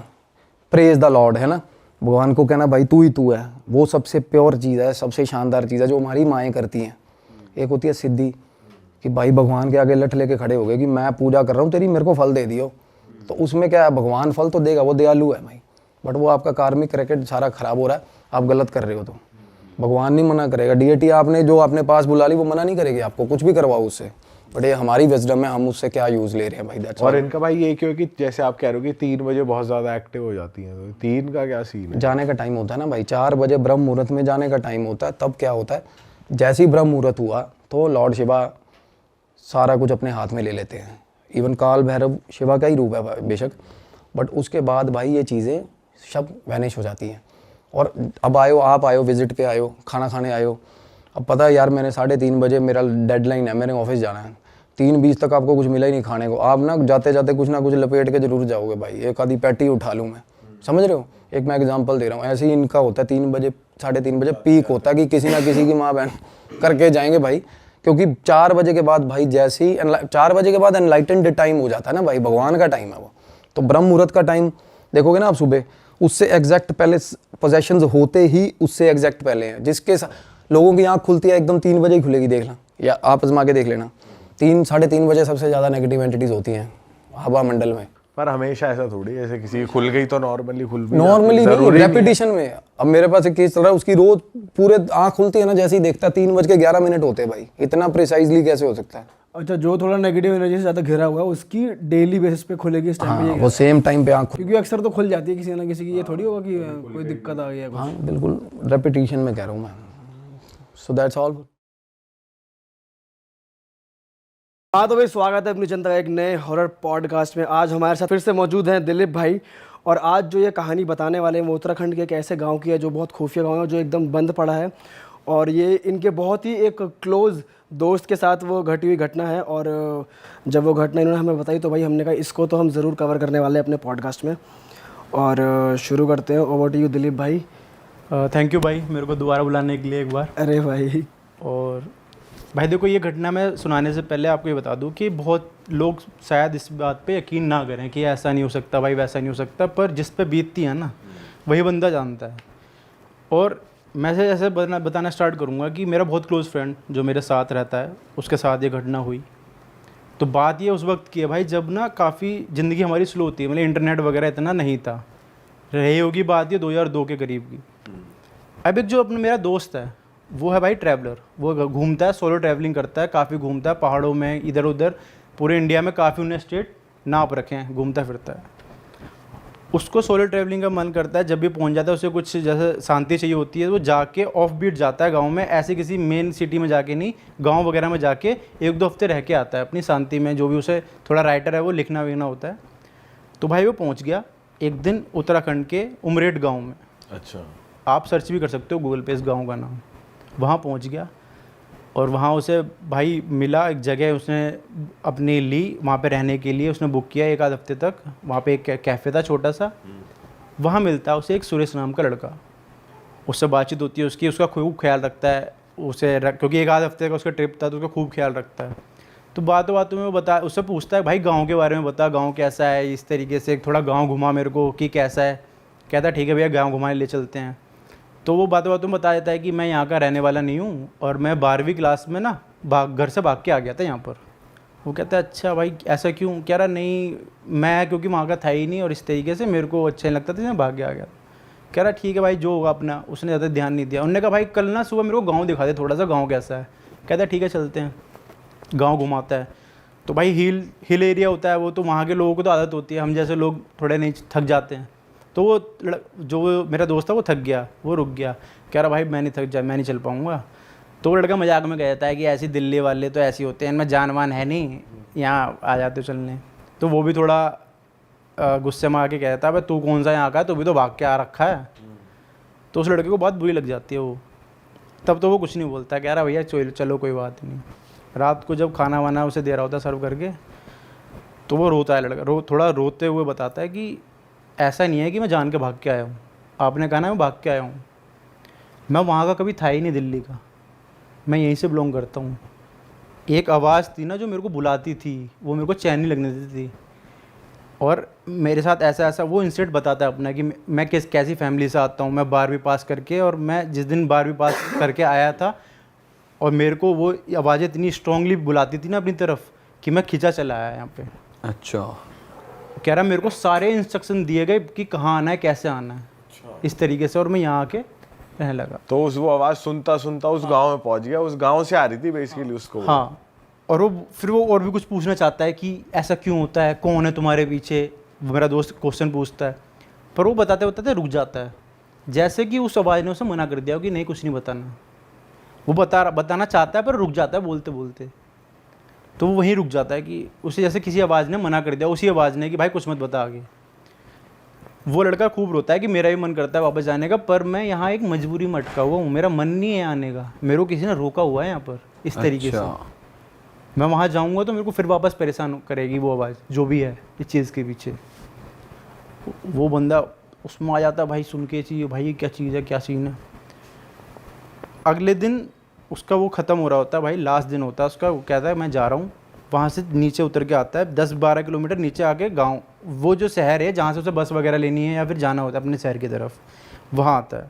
प्रेज द लॉर्ड, है ना, भगवान को कहना भाई तू ही तू है, वो सबसे प्योर चीज़ है, सबसे शानदार चीज़ है जो हमारी माएँ करती हैं। एक होती है सिद्धि कि भाई भगवान के आगे लठ लेके खड़े हो गए कि मैं पूजा कर रहा हूँ तेरी, मेरे को फल दे दियो। तो उसमें क्या है, भगवान फल तो देगा, वो दयालु है भाई, बट वो आपका कार्मिक रैकेट सारा खराब हो रहा है, आप गलत कर रहे हो। तो भगवान नहीं मना करेगा। डीएटी आपने जो अपने पास बुला ली वो मना नहीं करेगी आपको, कुछ भी करवाओ उससे, बट ये हमारी विजडम है, हम उससे क्या यूज़ ले रहे हैं भाई। दैट्स और इनका भाई ये क्यों कि जैसे आप कह रहे हो कि 3 बजे बहुत ज़्यादा एक्टिव हो जाती हैं, तो 3 का क्या सीन है? जाने का टाइम होता है ना भाई, 4 बजे ब्रह्म मुहूर्त में जाने का टाइम होता है। तब क्या होता है, जैसे ही ब्रह्म मुहूर्त हुआ तो लॉर्ड शिवा सारा कुछ अपने हाथ में ले लेते हैं। इवन काल भैरव शिवा का ही रूप है बेशक, बट उसके बाद भाई ये चीज़ें सब वैनिश हो जाती हैं। और अब आप आयो विजिट पे आयो, खाना खाने आयो, अब पता है यार मैंने 3:30 बजे मेरा डेडलाइन है, मेरे ऑफिस जाना है, 3:20 तक आपको कुछ मिला ही नहीं खाने को, आप ना जाते जाते कुछ ना कुछ लपेट के जरूर जाओगे भाई, एक आधी पैटी उठा लूँ मैं, समझ रहे हो। एक मैं एग्जांपल दे रहा हूँ, ऐसे ही इनका होता है 3 बजे 3:30 बजे पीक होता है कि किसी ना किसी की माँ बहन करके जाएंगे भाई। क्योंकि 4 बजे के बाद भाई, जैसे ही 4 बजे के बाद एनलाइटेंड टाइम हो जाता है ना भाई, भगवान का टाइम है वो। तो ब्रह्म मुहूर्त का टाइम देखोगे ना आप सुबह, उससे एग्जैक्ट पहले पोजेशंस होते ही उससे एग्जैक्ट पहले हैं। जिसके लोगों की आँख खुलती है एकदम 3 बजे ही खुलेगी, देखना या आप आजमा के देख लेना, 3-3:30 बजे सबसे ज़्यादा नेगेटिव एंटिटीज होती हैं हवा मंडल में। पर हमेशा ऐसा थोड़ी, जैसे किसी की खुल गई तो नॉर्मली खुल भी नॉर्मली जाती है, नहीं, जरूरी रेपिटेशन में। अब मेरे पास एक केस चल रहा है, उसकी रोज पूरे आँख खुलती है ना, जैसे ही देखता 3:11 होते हैं भाई, इतना प्रिसाइजली कैसे हो सकता है। अच्छा, जो थोड़ा नेगेटिव एनर्जी से ज़्यादा घिरा हुआ है उसकी डेली बेसिस पे खुलेगी इस टाइम पे? हाँ, वो सेम टाइम पे आँख क्योंकि अक्सर तो खुल जाती है किसी ना किसी की, ये थोड़ी होगा कि कोई दिक्कत आ गई है कुछ। हाँ बिल्कुल, रेपिटेशन में कह रहा हूँ मैं। So that's all. हाँ तो भाई, स्वागत है अपनी जनता का एक नए हॉरर पॉडकास्ट में। आज हमारे साथ फिर से मौजूद हैं दिलीप भाई, और आज जो ये कहानी बताने वाले हैं वो उत्तराखंड के एक ऐसे गांव की है जो बहुत खुफिया गांव है, जो एकदम बंद पड़ा है, और ये इनके बहुत ही एक क्लोज़ दोस्त के साथ वो घटी हुई घटना है। और जब वो घटना इन्होंने हमें बताई तो भाई हमने कहा इसको तो हम ज़रूर कवर करने वाले हैं अपने पॉडकास्ट में। और शुरू करते हैं। ओवर टू यू दिलीप भाई। थैंक यू भाई, मेरे को दोबारा बुलाने के लिए एक बार। अरे भाई, और भाई देखो, ये घटना मैं सुनाने से पहले आपको ये बता दूं कि बहुत लोग शायद इस बात पे यकीन ना करें कि ऐसा नहीं हो सकता भाई, वैसा नहीं हो सकता, पर जिस पे बीतती है ना वही बंदा जानता है। और मैं से ऐसे बताना स्टार्ट करूँगा कि मेरा बहुत क्लोज फ्रेंड जो मेरे साथ रहता है, उसके साथ ये घटना हुई। तो बात ये उस वक्त की है भाई जब ना काफ़ी ज़िंदगी हमारी स्लो होती है, मतलब इंटरनेट वगैरह इतना नहीं था, रही होगी बात ये 2002 के करीब की। अब एक जो अपना मेरा दोस्त है वो है भाई ट्रैवलर, वो घूमता है, सोलो ट्रैवलिंग करता है, काफ़ी घूमता है पहाड़ों में, इधर उधर पूरे इंडिया में काफ़ी उन्हें स्टेट नाप रखे हैं, घूमता फिरता है। उसको सोलो ट्रैवलिंग का मन करता है, जब भी पहुंच जाता है उसे कुछ जैसे शांति चाहिए होती है, वो जाके ऑफ बीट जाता है गांव में, ऐसे किसी मेन सिटी में जाके नहीं, गांव वगैरह में जाके 1-2 हफ्ते रह के आता है अपनी शांति में, जो भी उसे थोड़ा राइटर है वो लिखना विखना होता है। तो भाई वो पहुँच गया एक दिन उत्तराखंड के उमरेड गाँव में। अच्छा, आप सर्च भी कर सकते हो गूगल पे इस गाँव का नाम। वहाँ पहुँच गया और वहाँ उसे भाई मिला, एक जगह उसने अपनी ली वहाँ पे रहने के लिए, उसने बुक किया 1-आध हफ्ते तक। वहाँ पे एक कैफ़े था छोटा सा, वहाँ मिलता है उसे एक सुरेश नाम का लड़का, उससे बातचीत होती है उसकी, उसका खूब ख्याल रखता है उसे, क्योंकि 1-आध हफ्ते का उसका ट्रिप था तो उसका खूब ख्याल रखता है। तो बातों बातों में वो उससे पूछता है भाई गाँव के बारे में बता, गाँव कैसा है, इस तरीके से थोड़ा गाँव घुमा मेरे को कि कैसा है। कहता है ठीक है भैया गाँव घुमाने ले चलते हैं। तो वो बातों बातों में बता देता है कि मैं यहाँ का रहने वाला नहीं हूँ और मैं 12वीं क्लास में ना घर से भाग के आ गया था यहाँ पर। वो कहता है अच्छा भाई ऐसा क्यों? कह रहा नहीं मैं क्योंकि वहाँ का था ही नहीं और इस तरीके से मेरे को अच्छा नहीं लगता था, मैं भाग के आ गया। कह रहा ठीक है भाई जो होगा अपना। उसने ज़्यादा ध्यान नहीं दिया। उन्होंने कहा भाई कल ना सुबह मेरे को गाँव दिखा दे थोड़ा सा, गाँव कैसा है। कहता है ठीक है चलते हैं। गाँव घुमाता है। तो भाई हिल एरिया होता है वो, तो वहाँ के लोगों को तो आदत होती है, हम जैसे लोग थोड़े नहीं थक जाते हैं। तो वो जो मेरा दोस्त था वो थक गया, वो रुक गया, कह रहा भाई मैं नहीं चल पाऊँगा। तो वो लड़का मजाक में कहता है कि ऐसी दिल्ली वाले तो ऐसे होते हैं, इनमें जान वान है नहीं, यहाँ आ जाते चलने। तो वो भी थोड़ा गुस्से में आके कहता है भाई तू कौन सा यहाँ का है, तू भी तो भाग के आ रखा है। तो उस लड़के को बहुत बुरी लग जाती है वो। तब तो वो कुछ नहीं बोलता, कह रहा भैया चलो कोई बात नहीं। रात को जब खाना वाना उसे दे रहा होता सर्व करके, तो वो रोता है लड़का, थोड़ा रोते हुए बताता है कि ऐसा नहीं है कि मैं जान के भाग के आया हूँ, आपने कहा ना मैं भाग के आया हूँ, मैं वहाँ का कभी था ही नहीं दिल्ली का, मैं यहीं से बिलोंग करता हूँ। एक आवाज़ थी ना जो मेरे को बुलाती थी, वो मेरे को चैन नहीं लगने देती थी। और मेरे साथ ऐसा ऐसा वो इंसिडेंट बताता है अपना कि मैं कैसी फैमिली से आता हूँ। मैं 12वीं पास करके, और मैं जिस दिन 12वीं पास करके आया था और मेरे को वो आवाज़ें इतनी स्ट्रांगली बुलाती थी ना अपनी तरफ कि मैं खिंचा चला आया यहाँ पे। अच्छा। कह रहा मेरे को सारे इंस्ट्रक्शन दिए गए कि कहाँ आना है, कैसे आना है, इस तरीके से, और मैं यहाँ आके रहने लगा। तो वो आवाज़ सुनता सुनता उस गांव में पहुंच गया, उस गांव से आ रही थी बेसिकली उसको। हाँ, और वो फिर वो और भी कुछ पूछना चाहता है कि ऐसा क्यों होता है, कौन है तुम्हारे पीछे, मेरा दोस्त क्वेश्चन पूछता है। पर वो बताते बताते रुक जाता है, जैसे कि उस आवाज़ ने उसे मना कर दिया कि नहीं कुछ नहीं बताना। वो बताना चाहता है पर रुक जाता है बोलते बोलते। तो वो वहीं रुक जाता है कि उसे जैसे किसी आवाज़ ने मना कर दिया, उसी आवाज़ ने कि भाई कुछ मत बता आगे। वो लड़का खूब रोता है कि मेरा भी मन करता है वापस जाने का, पर मैं यहाँ एक मजबूरी में अटका हुआ हूँ, मेरा मन नहीं है आने का, मेरे को किसी ने रोका हुआ है यहाँ पर इस तरीके से। मैं वहाँ जाऊँगा तो मेरे को फिर वापस परेशान करेगी वो आवाज़ जो भी है इस चीज़ के पीछे। वो बंदा उसमें आ जाता है भाई सुन के चाहिए भाई ये क्या चीज़ है, क्या सीन है। अगले दिन उसका वो ख़त्म हो रहा होता है भाई, लास्ट दिन होता है उसका। वो कहता है मैं जा रहा हूँ। वहाँ से नीचे उतर के आता है 10-12 किलोमीटर नीचे आके गांव, वो जो शहर है जहाँ से उसे बस वगैरह लेनी है या फिर जाना होता है अपने शहर की तरफ, वहाँ आता है।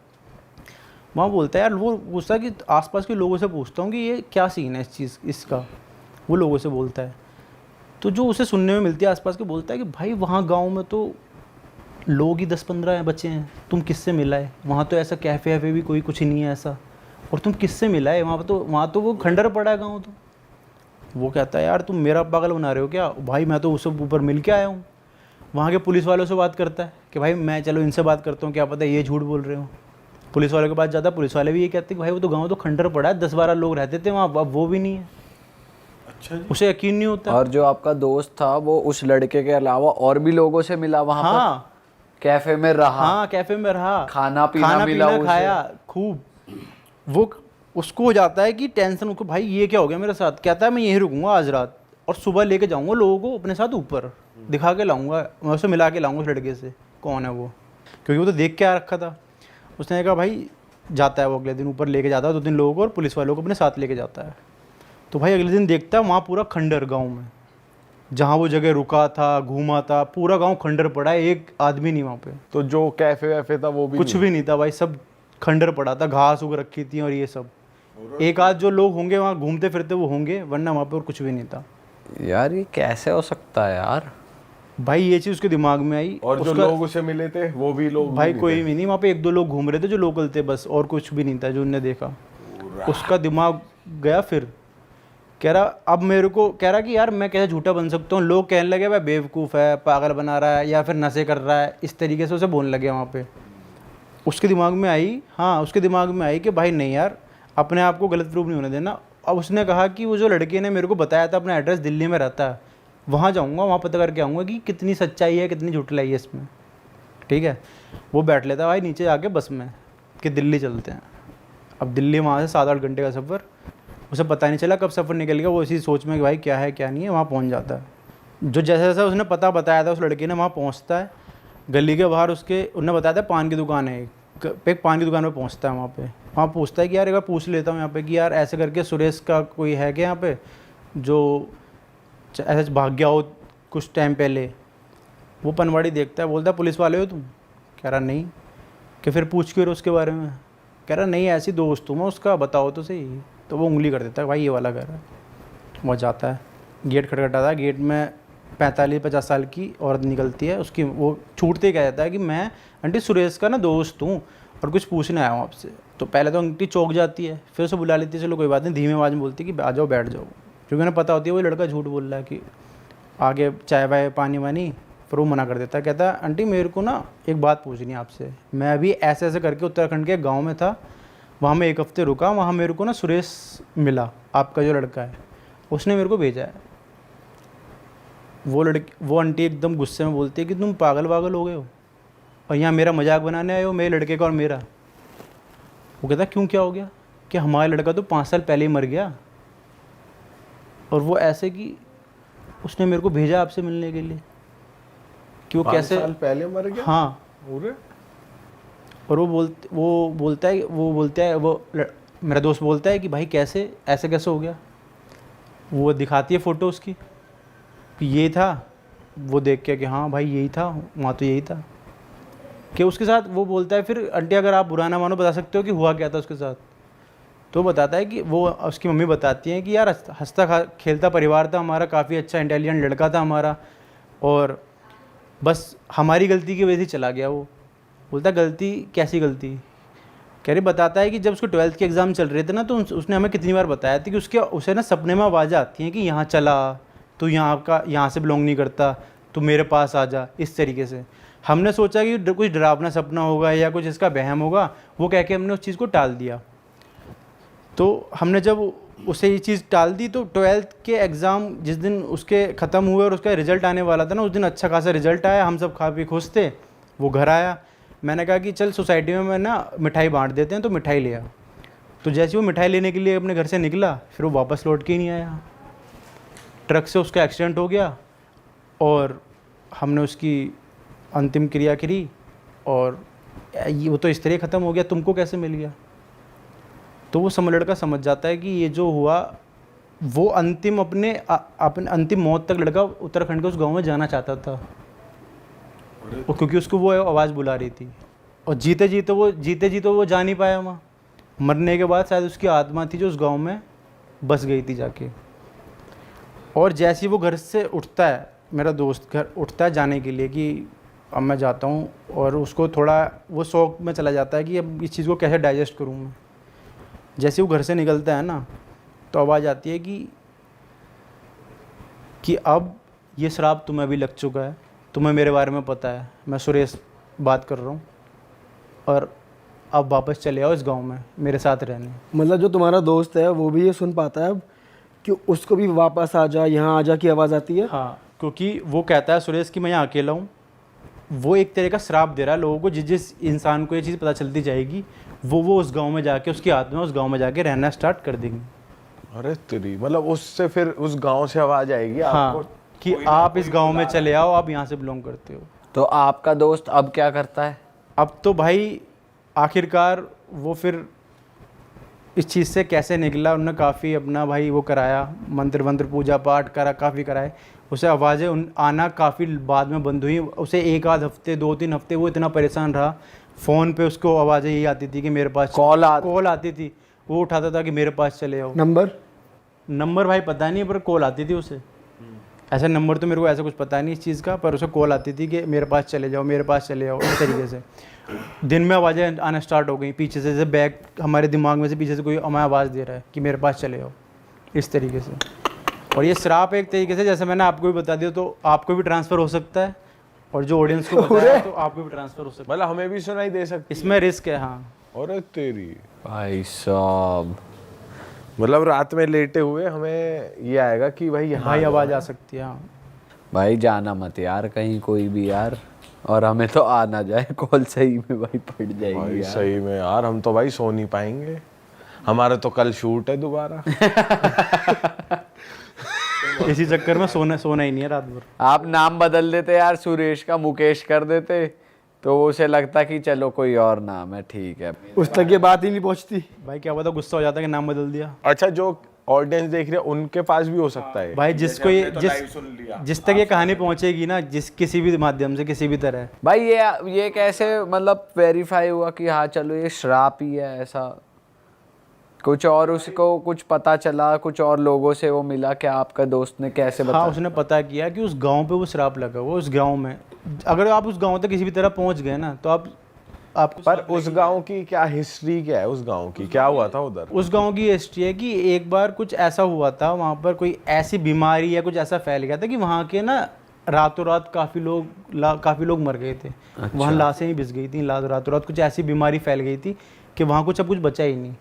वहाँ बोलता है यार, वो पूछता है कि आसपास के लोगों से पूछता हूँ कि ये क्या सीन है इस चीज़ इसका। वो लोगों से बोलता है तो जो उसे सुनने में मिलती है आसपास के, बोलता है कि भाई वहाँ गाँव में तो लोग ही 10-15 बच्चे हैं, तुम किससे मिला है? वहाँ तो ऐसा कैफ़े वैफ़े भी कोई कुछ ही नहीं है ऐसा, और तुम किससे मिला है? वहाँ तो वो खंडर पड़ा है गाँव। तो वो कहता है यार तुम मेरा पागल बना रहे हो क्या भाई, मैं तो उससे ऊपर मिल के आया हूँ। वहाँ के पुलिस वालों से बात करता है कि भाई मैं चलो इनसे बात करता हूँ, क्या पता ये झूठ बोल रहे हो। पुलिस वालों के पास जाता है, पुलिस वाले भी ये कहते हैं कि भाई वो तो गाँव तो खंडर पड़ा है, 10-12 लोग रहते थे वहाँ, अब वो भी नहीं है। अच्छा जी। उसे यकीन नहीं होता। और जो आपका दोस्त था वो उस लड़के के अलावा और भी लोगों से मिला वहाँ हाँ, कैफे में रहा। हाँ कैफे में रहा, खाना पीना खाया खूब। वो उसको हो जाता है कि टेंशन उसको, भाई ये क्या हो गया मेरे साथ। कहता है मैं यहीं रुकूंगा आज रात और सुबह लेके जाऊंगा लोगों को अपने साथ ऊपर, दिखा के लाऊंगा, मैं उसे मिला के लाऊंगा उस लड़के से कौन है वो, क्योंकि वो तो देख के आ रखा था। उसने कहा भाई जाता है वो अगले दिन ऊपर लेके जाता है 2-3 लोगों को और पुलिस वालों को अपने साथ लेके जाता है। तो भाई अगले दिन देखता है वहाँ पूरा खंडर गांव में, जहाँ वो जगह रुका था, घूमा था, पूरा गांव खंडर पड़ा है, एक आदमी नहीं वहाँ पे। तो जो कैफे वैफे था वो भी कुछ भी नहीं था भाई, सब खंडर पड़ा था, घास उग रखी थी और ये सब। एक आध जो लोग होंगे वहाँ घूमते फिरते वो होंगे, वरना वहाँ पे और कुछ भी नहीं था। यार ये कैसे हो सकता है यार? भाई ये चीज़ उसके दिमाग में आई। और जो लोग उसे मिले थे वो भी लोग भाई नहीं कोई थे। भी नहीं, वहाँ पे एक दो लोग घूम रहे थे जो लोकल थे बस, और कुछ भी नहीं था जो उनने देखा। उसका दिमाग गया, फिर कह रहा अब मेरे को, कह रहा कि यार मैं कैसे झूठा बन सकता हूँ। लोग कहने लगे भाई बेवकूफ़ है, पागल बना रहा है, या फिर नशे कर रहा है, इस तरीके से उसे बोलने लगे वहाँ पे। उसके दिमाग में आई, हाँ उसके दिमाग में आई कि भाई नहीं यार, अपने आप को गलत प्रूफ नहीं होने देना। अब उसने कहा कि वो जो लड़के ने मेरे को बताया था अपना एड्रेस दिल्ली में रहता है, वहाँ जाऊँगा, वहाँ पता करके आऊँगा कि कितनी सच्चाई है, कितनी झूठलाई है इसमें। ठीक है, वो बैठ लेता भाई नीचे जाके बस में कि दिल्ली चलते हैं। अब दिल्ली वहाँ से 7-8 घंटे का सफ़र, उसे पता नहीं चला कब सफ़र निकल गया। वो इसी सोच में कि भाई क्या है क्या नहीं है, वहाँ पहुँच जाता है। जो जैसा जैसा उसने पता बताया था उस लड़के ने, वहाँ पहुँचता है। गली के बाहर उसके उन्होंने बताया था पान की दुकान है, एक पान की दुकान पे पहुँचता है। वहाँ पूछता है कि यार एक बार पूछ लेता हूँ यहाँ पे कि यार ऐसे करके सुरेश का कोई है क्या यहाँ पे जो ऐसा भाग गया हो कुछ टाइम पहले। वो पनवाड़ी देखता है, बोलता है पुलिस वाले हो तुम? कह रहा नहीं। कि फिर पूछ क्यों रहे उसके बारे में? कह रहा नहीं ऐसी दोस्त हूँ मैं उसका, बताओ तो सही। तो वो उंगली कर देता है, भाई ये वाला घर है। वो जाता है, गेट खटखटाता है, गेट में 45-50 साल की औरत निकलती है। उसकी वो छूटते ही कह जाता है कि मैं आंटी सुरेश का ना दोस्त हूँ और कुछ पूछने आया हूँ आपसे। तो पहले तो आंटी चौंक जाती है, फिर उसे बुला लेती है, चलो कोई बात नहीं, धीमी आवाज़ में बोलती है कि आ जाओ बैठ जाओ, क्योंकि उन्हें पता होती है वो लड़का झूठ बोल रहा है कि आगे चाय वाय पानी वानी। फिर वो मना कर देता है, कहता है आंटी मेरे को ना एक बात पूछनी है आपसे। मैं अभी ऐसे ऐसे करके उत्तराखंड के गाँव में था, वहाँ मैं 1 हफ्ते रुका, वहाँ मेरे को ना सुरेश मिला, आपका जो लड़का है, उसने मेरे को भेजा है। वो आंटी एकदम गुस्से में बोलती है कि तुम पागल वागल हो गए हो और यहाँ मेरा मजाक बनाने आए हो, मेरे लड़के का और मेरा। वो कहता क्यों, क्या हो गया? कि हमारा लड़का तो 5 साल पहले ही मर गया, और वो ऐसे कि उसने मेरे को भेजा आपसे मिलने के लिए कि वो 5 कैसे साल पहले मर गया। हाँ। अरे और वो बोलता है मेरा दोस्त बोलता है कि भाई कैसे ऐसे कैसे हो गया। वो दिखाती है फ़ोटो उसकी कि ये था। वो देख के कि हाँ भाई यही था, वहाँ तो यही था। कि उसके साथ वो बोलता है फिर आंटी अगर आप बुरा ना मानो बता सकते हो कि हुआ क्या था उसके साथ। तो बताता है कि वो उसकी मम्मी बताती हैं कि यार हंसता खेलता परिवार था हमारा, काफ़ी अच्छा इंटेलिजेंट लड़का था हमारा, और बस हमारी गलती की वजह से चला गया वो। बोलता गलती कैसी गलती? कह रही बताता है कि जब उसको 12th के एग्ज़ाम चल रहे थे ना, तो उसने हमें कितनी बार बताया था कि उसे ना सपने में आवाज़ें आती हैं कि यहाँ चला, तो यहाँ से बिलोंग नहीं करता, तो मेरे पास आ जा, इस तरीके से। हमने सोचा कि कुछ डरावना सपना होगा या कुछ इसका वहम होगा, वो कह के हमने उस चीज़ को टाल दिया। तो हमने जब उसे ये चीज़ टाल दी, तो 12th के एग्ज़ाम जिस दिन उसके ख़त्म हुए और उसका रिज़ल्ट आने वाला था ना, उस दिन अच्छा खासा रिज़ल्ट आया, हम सब खा पी खुश थे। वो घर आया, मैंने कहा कि चल सोसाइटी में मैं ना मिठाई बांट देते हैं, तो मिठाई लिया। तो जैसे वो मिठाई लेने के लिए अपने घर से निकला, फिर वो वापस लौट के ही नहीं आया। ट्रक से उसका एक्सीडेंट हो गया और हमने उसकी अंतिम क्रिया करी, और वो तो इस तरह ख़त्म हो गया, तुमको कैसे मिल गया? तो वो लड़का समझ जाता है कि ये जो हुआ वो अंतिम अपने अंतिम मौत तक लड़का उत्तराखंड के उस गांव में जाना चाहता था, और क्योंकि उसको वो आवाज़ बुला रही थी। और जीते जी वो जा नहीं पाया वहाँ। मरने के बाद शायद उसकी आत्मा थी जो उस गांव में बस गई थी जाके। और जैसे ही वो घर से उठता है, मेरा दोस्त घर उठता है जाने के लिए कि अब मैं जाता हूँ, और उसको थोड़ा वो शौक में चला जाता है कि अब इस चीज़ को कैसे डाइजेस्ट करूँ मैं। जैसे वो घर से निकलता है ना, तो आवाज़ आती है कि अब ये श्राप तुम्हें भी लग चुका है, तुम्हें मेरे बारे में पता है, मैं सुरेश बात कर रहा हूँ, और अब वापस चले आओ इस गांव में मेरे साथ रहने। मतलब जो तुम्हारा दोस्त है वो भी ये सुन पाता है अब कि उसको भी वापस आ जा, यहाँ आ जा की आवाज़ आती है। हाँ, क्योंकि वो कहता है सुरेश कि मैं यहाँ अकेला हूँ। वो एक तरह का श्राप दे रहा है लोगों को, जिस इंसान को ये चीज़ पता चलती जाएगी वो उस गांव में जाके, उसकी आत्मा उस गांव में जाके रहना स्टार्ट कर देंगी। अरे तेरी, मतलब उससे फिर उस गांव से आवाज़ आएगी आपको कि आप इस गांव में चले आओ, आप यहाँ से बिलोंग करते हो। तो आपका दोस्त अब क्या करता है? अब तो भाई आखिरकार वो फिर इस चीज़ से कैसे निकला, उन्होंने काफ़ी अपना भाई वो कराया, मंत्र वंत्र पूजा पाठ करा, काफ़ी कराए। उसे आवाज़ें आना काफ़ी बाद में बंद हुई। उसे 1 आध हफ्ते 2-3 हफ्ते वो इतना परेशान रहा। फ़ोन पे उसको आवाज़ें यही आती थी कि मेरे पास कॉल आती थी, वो उठाता था कि मेरे पास चले आओ। नंबर भाई पता नहीं, पर कॉल आती थी उसे। ऐसा नंबर तो मेरे को ऐसा कुछ पता नहीं इस चीज़ का, पर उसे कॉल आती थी कि मेरे पास चले जाओ, मेरे पास चले आओ, इस तरीके से। दिन में आवाज़ें आना स्टार्ट हो गई पीछे से, जैसे बैक हमारे दिमाग में से पीछे से कोई हमें आवाज़ दे रहा है कि मेरे पास चले आओ, इस तरीके से। और ये श्राप एक तरीके से, जैसे मैंने आपको भी बता दिया, तो आपको भी ट्रांसफ़र हो सकता है, और जो ऑडियंस को बताया तो आपको भी ट्रांसफ़र हो सकता है। मतलब हमें भी सुनाई दे सकती है, इसमें रिस्क है। हाँ, और तेरी भाई साहब, मतलब रात में लेटे हुए हमें ये आएगा कि भाई यहाँ भाई आवाज़ आ सकती है। हाँ भाई जाना मत यार कहीं कोई भी यार, और हमें तो आ ना जाए कॉल, सही में भाई फट जाएगी भाई यार। सही में यार, हम तो भाई सो नहीं पाएंगे, हमारा तो कल शूट है दोबारा। इसी चक्कर में सोना ही नहीं है रात भर। आप नाम बदल देते यार, सुरेश का मुकेश कर देते, तो उसे लगता कि चलो कोई और नाम है, ठीक है। उस तक ये बात ही नहीं पहुंचती। भाई क्या पता गुस्सा हो जाता कि नाम बदल दिया। अच्छा, जो ऑडियंस देख रहे हैं उनके पास भी हो सकता है भाई जिसको ये जिस तक ये कहानी पहुंचेगी ना, जिस किसी भी माध्यम से, किसी भी तरह। भाई ये कैसे मतलब वेरीफाई हुआ कि हाँ चलो ये श्राप ही है? ऐसा कुछ और उसको कुछ पता चला, कुछ और लोगों से वो मिला क्या? आपका दोस्त ने कैसे बताया? हाँ, उसने पता किया कि उस गांव पे वो श्राप लगा हुआ। उस गांव में अगर आप उस गांव तक किसी भी तरह पहुंच गए ना, तो आप पर उस गांव की क्या हिस्ट्री, क्या है उस गांव की, क्या हुआ था उधर? उस गांव की हिस्ट्री है कि एक बार कुछ ऐसा हुआ था, वहाँ पर कोई ऐसी बीमारी या कुछ ऐसा फैल गया था कि वहाँ के ना रातों रात काफ़ी लोग मर गए थे। अच्छा। वहाँ लाशें ही बिछ गई थी, रातों रात कुछ ऐसी बीमारी फैल गई थी कि वहाँ कुछ अब कुछ बचा ही नहीं।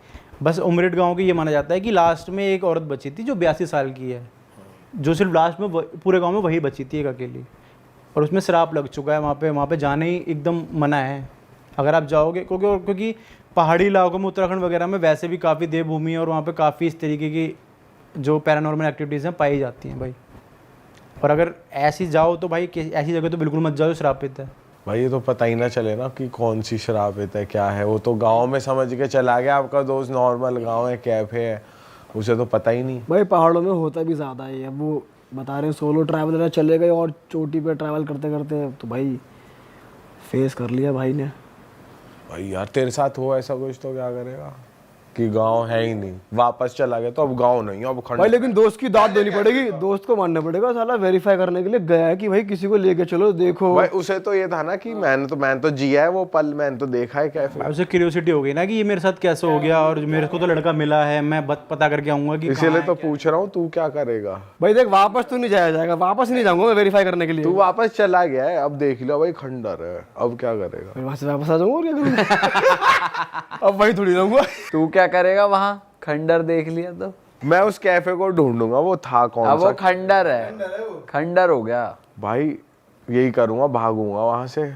बस उमरेड गाँव के ये माना जाता है कि लास्ट में एक औरत बची थी जो 82 साल की है, जो सिर्फ लास्ट में पूरे गाँव में वही बची थी एक अकेली, और उसमें श्राप लग चुका है। वहाँ पे जाना ही एकदम मना है अगर आप जाओगे, क्योंकि पहाड़ी इलाकों में, उत्तराखंड वगैरह में वैसे भी काफ़ी देवभूमि है, और वहाँ पे काफ़ी इस तरीके की जो पैरानॉर्मल एक्टिविटीज़ हैं पाई जाती हैं भाई। और अगर ऐसी जाओ तो भाई ऐसी जगह तो बिल्कुल मत जाओ जो श्रापित है। भाई ये तो पता ही ना चले ना कि कौन सी श्रापित है, क्या है। वो तो गांव में समझ के चला गया, आपका दोस्त नॉर्मल गांव है, कैफे है, उसे तो पता ही नहीं। भाई पहाड़ों में होता भी ज़्यादा ही है। वो बता रहे हैं सोलो ट्रैवलर चले गए और चोटी पे ट्रैवल करते करते तो भाई फेस कर लिया भाई ने। भाई यार तेरे साथ हो ऐसा कुछ तो क्या करेगा कि गांव है ही नहीं, वापस चला गया तो अब गांव नहीं है, अब खंड। भाई लेकिन दोस्त की दाद देनी पड़ेगी, दोस्त को मानना पड़ेगा, साला वेरीफाई करने के लिए गया है कि भाई किसी को लेके चलो देखो। भाई उसे तो ये था ना कि मैंने तो जिया है वो पल, मैंने तो देखा है कैफे। उसे क्यूरियोसिटी हो गई ना कि ये मेरे साथ कैसे हो गया, और मेरे को तो लड़का मिला है, मैं पता करके आऊंगा कि इसीलिए तो पूछ रहा हूँ, तू क्या करेगा? भाई देख वापस तो नहीं जाया जाएगा, वापस नहीं जाऊंगा मैं वेरीफाई करने के लिए। तू वापस चला गया है, अब देख लो भाई खंडर है, अब क्या करेगा? फिर वहां से वापस आ जाऊंगा और क्या करूंगा? अब वही थोड़ी रहूंगा। तू क्या करेगा वहाँ? खंडर देख लिया तो मैं उस कैफे को ढूंढूंगा, वो था कौन अब सा? वो खंडर है, खंडर हो गया भाई यही करूंगा, भागूंगा वहां से।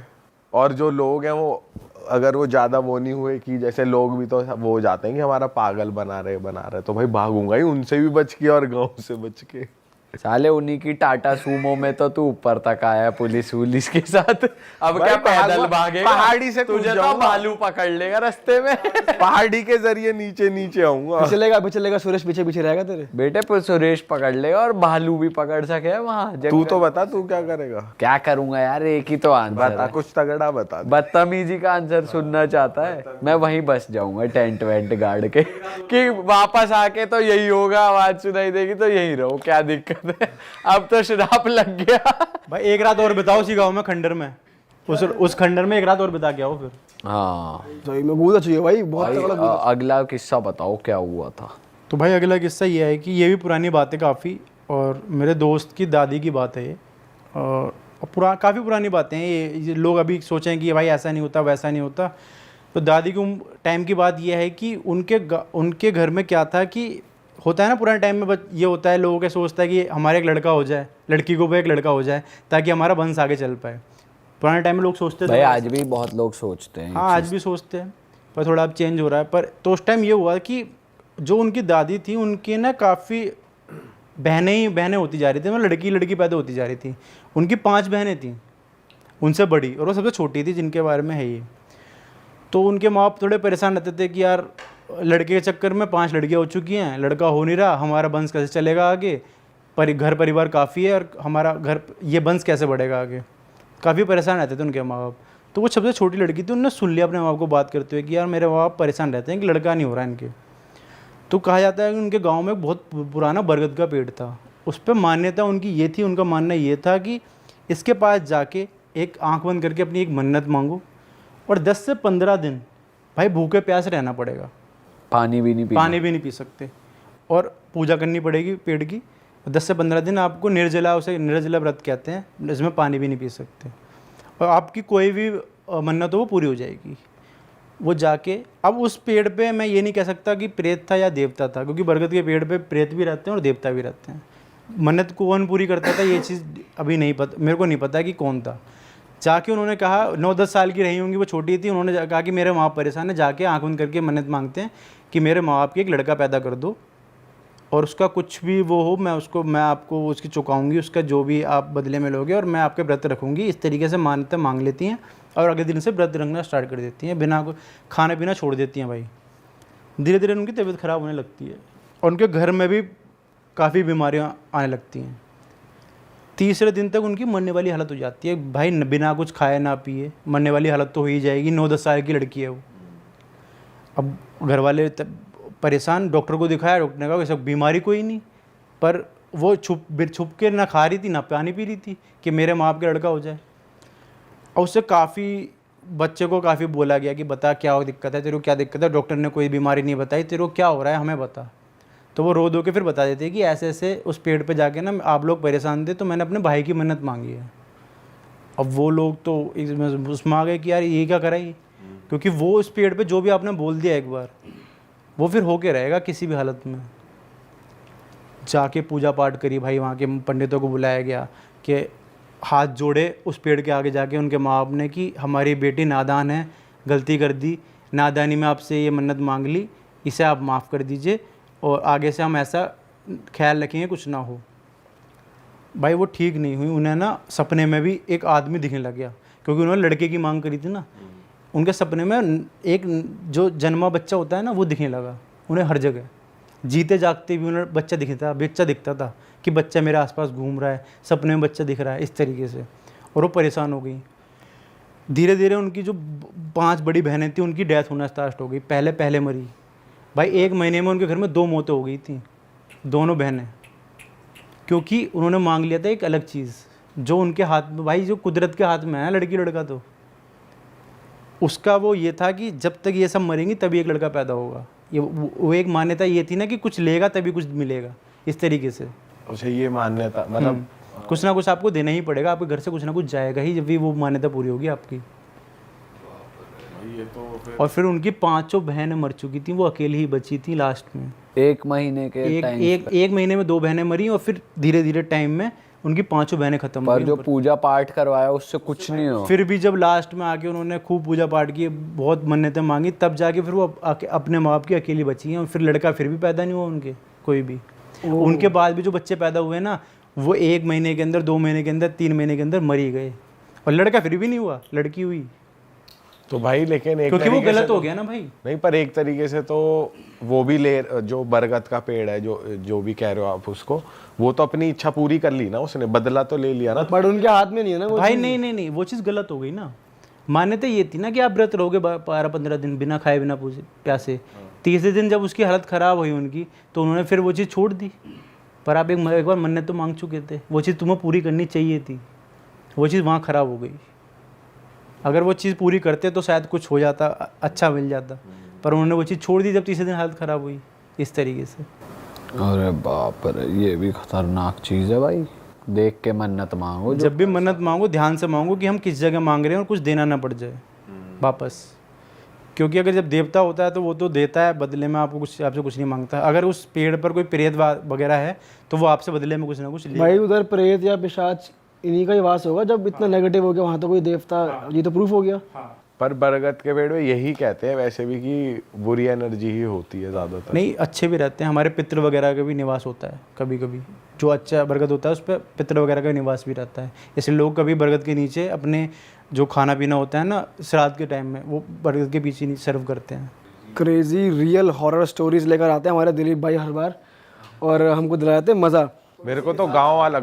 और जो लोग हैं वो, अगर वो ज्यादा वो नहीं हुए कि जैसे लोग भी तो वो हो जाते हैं कि हमारा पागल बना रहे, तो भाई भागूंगा ही उनसे भी बच के और गांव से बच के। साले उन्हीं की टाटा सूमो में तो तू ऊपर तक आया पुलिस के साथ, अब भाई क्या पैदल भागेगा? पहाड़ी से कूद तुझे तो जाऊंगा। भालू पकड़ लेगा रास्ते में। पहाड़ी के जरिए नीचे आऊंगा। चलेगा सुरेश पीछे पीछे रहेगा तेरे। बेटे पर सुरेश पकड़ लेगा और भालू भी पकड़ सके वहाँ। तू तो बता, तू क्या करेगा? क्या करूंगा यार, एक ही तो आंसर बता, है। कुछ तगड़ा बता। बदतमीजी का आंसर सुनना चाहता है? मैं वहीं बस जाऊंगा टेंट वेंट गाड़ के, कि वापस आके तो यही होगा, आवाज सुनाई देगी तो यही रहो, क्या दिक्कत है? अब तो श्राप लग गया। भाई एक रात और बिताओ उसी गाँव में, खंडर में, उस खंडर में एक रात और बिता के आओ फिर। हाँ सही में बहुत अच्छी है भाई, बहुत भाई, तगड़ा। अगला किस्सा बताओ क्या हुआ था? तो भाई अगला किस्सा ये है कि ये भी पुरानी बात है काफ़ी, और मेरे दोस्त की दादी की बात है ये, और काफ़ी पुरानी बातें हैं ये लोग अभी सोचें कि भाई ऐसा नहीं होता वैसा नहीं होता। तो दादी के टाइम की बात ये है कि उनके घर में क्या था कि होता है ना पुराने टाइम में, ये होता है लोगों के सोचता है कि हमारे एक लड़का हो जाए, लड़की को भी एक लड़का हो जाए ताकि हमारा वंश आगे चल पाए। पुराने टाइम में लोग सोचते थे, भाई आज भी बहुत लोग सोचते हैं। हाँ आज भी सोचते हैं, पर थोड़ा अब चेंज हो रहा है। पर तो उस टाइम ये हुआ कि जो उनकी दादी थी उनकी ना काफ़ी बहनें होती जा रही थी, मतलब लड़की पैदा होती जा रही थी। उनकी 5 बहनें थीं उनसे बड़ी, और वो सबसे छोटी थी जिनके बारे में है ये। तो उनके माँ बाप थोड़े परेशान रहते थे कि यार लड़के के चक्कर में 5 लड़कियां हो चुकी हैं, लड़का हो नहीं रहा, हमारा वंश कैसे चलेगा आगे, घर परिवार काफ़ी है और हमारा घर ये वंश कैसे बढ़ेगा आगे। काफ़ी परेशान रहते थे उनके माँ बाप। तो वो सबसे छोटी लड़की थी, उन्होंने सुन लिया अपने माँ बाप को बात करते हुए कि यार मेरे माँ बाप परेशान रहते हैं कि लड़का नहीं हो रहा है इनके। तो कहा जाता है कि उनके गाँव में बहुत पुराना बरगद का पेड़ था, उस पर मान्यता उनकी ये थी, उनका मानना ये था कि इसके पास जाके एक आँख बंद करके अपनी एक मन्नत मांगो और 10 से 15 दिन भाई भूखे प्यास रहना पड़ेगा, पानी भी नहीं पी सकते और पूजा करनी पड़ेगी पेड़ की। 10 से 15 दिन आपको निर्जला, उसे निर्जला व्रत कहते हैं, इसमें पानी भी नहीं पी सकते और आपकी कोई भी मन्नत हो वो पूरी हो जाएगी। वो जाके अब उस पेड़ पे मैं ये नहीं कह सकता कि प्रेत था या देवता था, क्योंकि बरगद के पेड़ पे प्रेत भी रहते हैं और देवता भी रहते हैं। मन्नत कौन पूरी करता था ये चीज़ अभी नहीं पता, मेरे को नहीं पता कि कौन था। जाके उन्होंने कहा, 9-10 साल की रही होंगी, वो छोटी थी, उन्होंने कहा कि मेरे माँ बाप परेशान है, जाके आँख बंद करके मन्नत मांगते हैं कि मेरे माँ बाप की एक लड़का पैदा कर दो और उसका कुछ भी वो हो मैं आपको उसकी चुकाऊंगी, उसका जो भी आप बदले में लोगे और मैं आपके व्रत रखूँगी। इस तरीके से मान्यता मांग लेती हैं और अगले दिन से व्रत रखना स्टार्ट कर देती हैं, बिना खाना पीना छोड़ देती हैं भाई। धीरे धीरे उनकी तबीयत ख़राब होने लगती है और उनके घर में भी काफ़ी बीमारियाँ आने लगती हैं। तीसरे दिन तक उनकी मरने वाली हालत हो जाती है भाई, बिना कुछ खाए ना पिए मरने वाली हालत तो हो ही जाएगी। 9-10 साल की लड़की है वो। अब घर वाले परेशान, डॉक्टर को दिखाया, डॉक्टर ने कहा वैसे बीमारी कोई नहीं, पर वो छुप के ना खा रही थी ना पानी पी रही थी कि मेरे माँ बाप का लड़का हो जाए। और उससे बच्चे को काफ़ी बोला गया कि बता क्या दिक्कत है, तेरे को क्या दिक्कत है, डॉक्टर ने कोई बीमारी नहीं बताई, तेरे को क्या हो रहा है हमें बता। तो वो रो धो के फिर बता देते कि ऐसे ऐसे उस पेड़ पे जाके ना आप लोग परेशान थे तो मैंने अपने भाई की मन्नत मांगी है। अब वो लोग तो उसमें आ गए कि यार ये क्या करा ये, क्योंकि वो उस पेड़ पे जो भी आपने बोल दिया एक बार वो फिर होके रहेगा किसी भी हालत में। जाके पूजा पाठ करी भाई, वहाँ के पंडितों को बुलाया गया कि हाथ जोड़े उस पेड़ के आगे जाके उनके माँ बाप ने कि हमारी बेटी नादान है, गलती कर दी, नादानी में आपसे ये मन्नत मांग ली, इसे आप माफ़ कर दीजिए और आगे से हम ऐसा ख्याल रखेंगे कुछ ना हो। भाई वो ठीक नहीं हुई, उन्हें ना सपने में भी एक आदमी दिखने लग गया, क्योंकि उन्होंने लड़के की मांग करी थी ना। उनके सपने में एक जो जन्मा बच्चा होता है ना वो दिखने लगा उन्हें हर जगह, जीते जागते भी उन्हें बच्चा दिखता था कि बच्चा मेरे आसपास घूम रहा है, सपने में बच्चा दिख रहा है, इस तरीके से। और वो परेशान हो गई। धीरे धीरे उनकी जो 5 बड़ी बहनें थी उनकी डेथ होना स्टार्ट हो गई, पहले मरी भाई। 1 महीने में उनके घर में 2 मौतें हो गई थी, दोनों बहनें, क्योंकि उन्होंने मांग लिया था एक अलग चीज़ जो उनके हाथ में भाई, जो कुदरत के हाथ में है लड़की लड़का, तो उसका वो ये था कि जब तक ये सब मरेंगी तभी एक लड़का पैदा होगा। ये वो एक मान्यता ये थी ना कि कुछ लेगा तभी कुछ मिलेगा, इस तरीके से। अच्छा, ये मान्यता मतलब कुछ ना कुछ आपको देना ही पड़ेगा, आपके घर से कुछ ना कुछ जाएगा ही, जब भी वो मान्यता पूरी होगी आपकी। ये तो और फिर उनकी 5 बहनें मर चुकी थी, वो अकेली ही बची थी लास्ट में। 1 महीने के एक महीने में 2 बहनें मरी और फिर धीरे धीरे टाइम में उनकी 5 बहनें खत्म हो पर गई। जो पूजा पाठ करवाया उससे कुछ नहीं हो। फिर भी जब लास्ट में आके उन्होंने खूब पूजा पाठ की, बहुत मन्नतें मांगी, तब जाके फिर वो अपने माँ बाप की अकेली बची हैं। और फिर लड़का फिर भी पैदा नहीं हुआ उनके कोई भी। उनके बाद भी जो बच्चे पैदा हुए ना, वो 1 महीने के अंदर, 2 महीने के अंदर, 3 महीने के अंदर मरी गए और लड़का फिर भी नहीं हुआ, लड़की हुई। तो भाई लेकिन एक क्योंकि वो तरीके से गलत हो गया ना भाई। नहीं, पर एक तरीके से तो वो भी जो बरगद का पेड़ है, जो भी कह रहे हो आप उसको, वो तो अपनी इच्छा पूरी कर ली ना उसने, बदला तो ले लिया ना। बट उनके हाथ में नहीं है ना वो भाई नहीं, वो चीज़ गलत हो गई ना। मान्यता ये थी ना कि आप व्रत रहोगे 12-15 दिन बिना खाए बिना प्यासे। तीसरे दिन जब उसकी हालत ख़राब हुई उनकी, तो उन्होंने फिर वो चीज़ छोड़ दी। पर आप एक बार मन्नत तो मांग चुके थे, वो चीज़ तुम्हें पूरी करनी चाहिए थी, वो चीज़ वहाँ ख़राब हो गई। अगर वो चीज़ पूरी करते तो शायद कुछ हो जाता, अच्छा मिल जाता, पर उन्होंने वो चीज़ छोड़ दी जब तीसरे दिन हालत ख़राब हुई, इस तरीके से। अरे बाप रे, ये भी खतरनाक चीज़ है भाई। देख के मन्नत मांगो, जब भी मन्नत मांगो ध्यान से मांगो कि हम किस जगह मांग रहे हैं और कुछ देना ना पड़ जाए वापस। क्योंकि अगर जब देवता होता है तो वो तो देता है बदले में, आपसे कुछ नहीं मांगता। अगर उस पेड़ पर कोई प्रेत वगैरह है तो वो आपसे बदले में कुछ ना कुछ भाई उधर प्रेत या पिशाच इन्हीं का ही वास होगा। जब इतना नेगेटिव हो गया वहाँ तो कोई देवता, ये तो प्रूफ हो गया। पर बरगद के पेड़ में यही कहते हैं वैसे भी कि बुरी एनर्जी ही होती है ज़्यादातर। नहीं, अच्छे भी रहते हैं, हमारे पितृ वगैरह का भी निवास होता है कभी कभी। जो अच्छा बरगद होता है उस पर पितृ वगैरह का निवास भी रहता है। इसलिए लोग कभी बरगद के नीचे अपने जो खाना पीना होता है ना श्राद्ध के टाइम में, वो बरगद के पीछे सर्व करते हैं। क्रेजी रियल हॉरर स्टोरीज लेकर आते हैं हमारे दिलीप भाई हर बार, और हमको दिलाते हैं मज़ा। मेरे को तो गांव वाला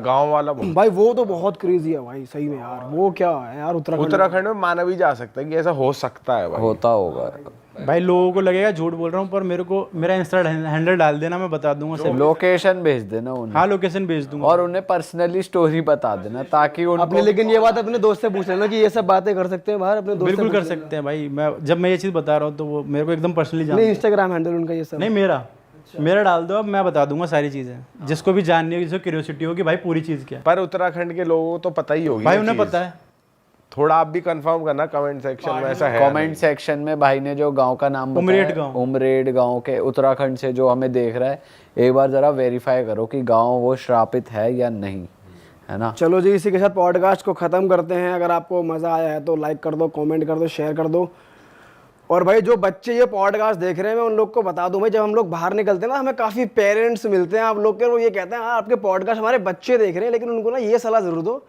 बहुत- भाई वो तो बहुत क्रेजी है भाई, सही में यार। वो क्या है यार, उत्तराखंड में माना भी जा सकता है कि ऐसा हो सकता है भाई। होता होगा। भाई लोगों को लगेगा झूठ बोल रहा हूँ, पर मेरे को मेरा इंस्टा हैंडल डाल देना, मैं बता दूंगा सब। लोकेशन भेज देना उन्हें, हाँ लोकेशन भेज दूंगा। और उन्हें पर्सनली स्टोरी बता देना ताकि अपने, उनको लेकिन ये बात अपने दोस्त से पूछ लेना कि ये सब बातें कर सकते हैं बाहर, अपने दोस्त से बिल्कुल कर पूछ लेना। सकते हैं भाई। मैं जब मैं ये चीज़ बता रहा हूँ तो वो मेरे को एकदम पर्सनली जान नहीं, इंस्टाग्राम हैंडल उनका ये सब। नहीं मेरा डाल दो, अब मैं बता दूंगा सारी चीज़ें, जिसको भी जाननी होगी, जिसको क्यूरियोसिटी होगी भाई पूरी चीज़ क्या है। पर उत्तराखंड के लोगों को तो पता ही होगी भाई ये उन्हें चीज़। पता है। थोड़ा आप भी कंफर्म करना कमेंट सेक्शन में, ऐसा है कमेंट सेक्शन में भाई ने जो गांव का नाम उमरेड बताया, गाँव। उमरेड गांव के उत्तराखंड से जो हमें देख रहा है, एक बार जरा वेरीफाई करो कि गांव वो श्रापित है या नहीं, है ना। चलो जी, इसी के साथ पॉडकास्ट को ख़त्म करते हैं। अगर आपको मज़ा आया है तो लाइक कर दो, कमेंट कर दो, शेयर कर दो। और भाई जो बच्चे ये पॉडकास्ट देख रहे हैं, मैं उन लोग को बता दूं भाई, जब हम लोग बाहर निकलते हैं ना, हमें काफ़ी पेरेंट्स मिलते हैं आप लोग के, वो ये कहते हैं हाँ आपके पॉडकास्ट हमारे बच्चे देख रहे हैं, लेकिन उनको ना ये सलाह ज़रूर दो,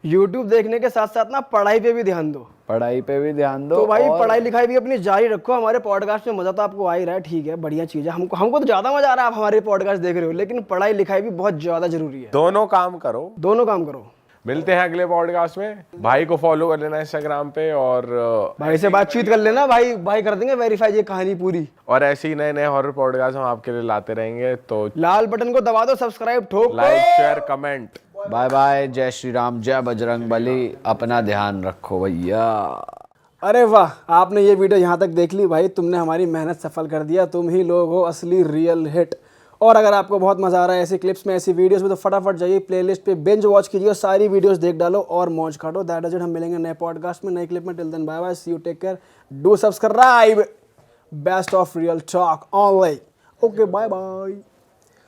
यूट्यूब देखने के साथ साथ ना पढ़ाई पे भी ध्यान दो। पढ़ाई पे भी ध्यान दो। तो भाई और पढ़ाई लिखाई भी अपनी जारी रखो। हमारे पॉडकास्ट में मज़ा तो आपको आ ही रहा है, ठीक है, बढ़िया चीज़ है। हमको तो ज़्यादा मज़ा आ रहा है आप हमारे पॉडकास्ट देख रहे हो, लेकिन पढ़ाई लिखाई भी बहुत ज़्यादा ज़रूरी है। दोनों काम करो। दोनों काम करो। मिलते हैं अगले पॉडकास्ट में। भाई को फॉलो कर लेना इंस्टाग्राम पे, और भाई से बातचीत कर लेना, भाई कर देंगे वेरीफाई ये कहानी पूरी। और ऐसे ही नए नए हॉरर पॉडकास्ट हम आपके लिए लाते रहेंगे। तो लाल बटन को दबा दो, सब्सक्राइब ठोक दो। Like share comment. Bye bye, जय श्री राम, जय बजरंग बली, अपना ध्यान रखो भैया। अरे वाह, आपने ये वीडियो यहाँ तक देख ली भाई, तुमने हमारी मेहनत सफल कर दिया। तुम ही लोग हो असली रियल हिट। और अगर आपको बहुत मज़ा आ रहा है ऐसी क्लिप्स में, ऐसी वीडियोस में, तो फटाफट जाइए प्लेलिस्ट पे, बिंज वॉच कीजिए, सारी वीडियोस देख डालो और मौज काटो। That is it. हम मिलेंगे नए पॉडकास्ट में, नए क्लिप में। Till then bye bye, see you, take care, do subscribe. Best of real talk online. Okay, bye bye.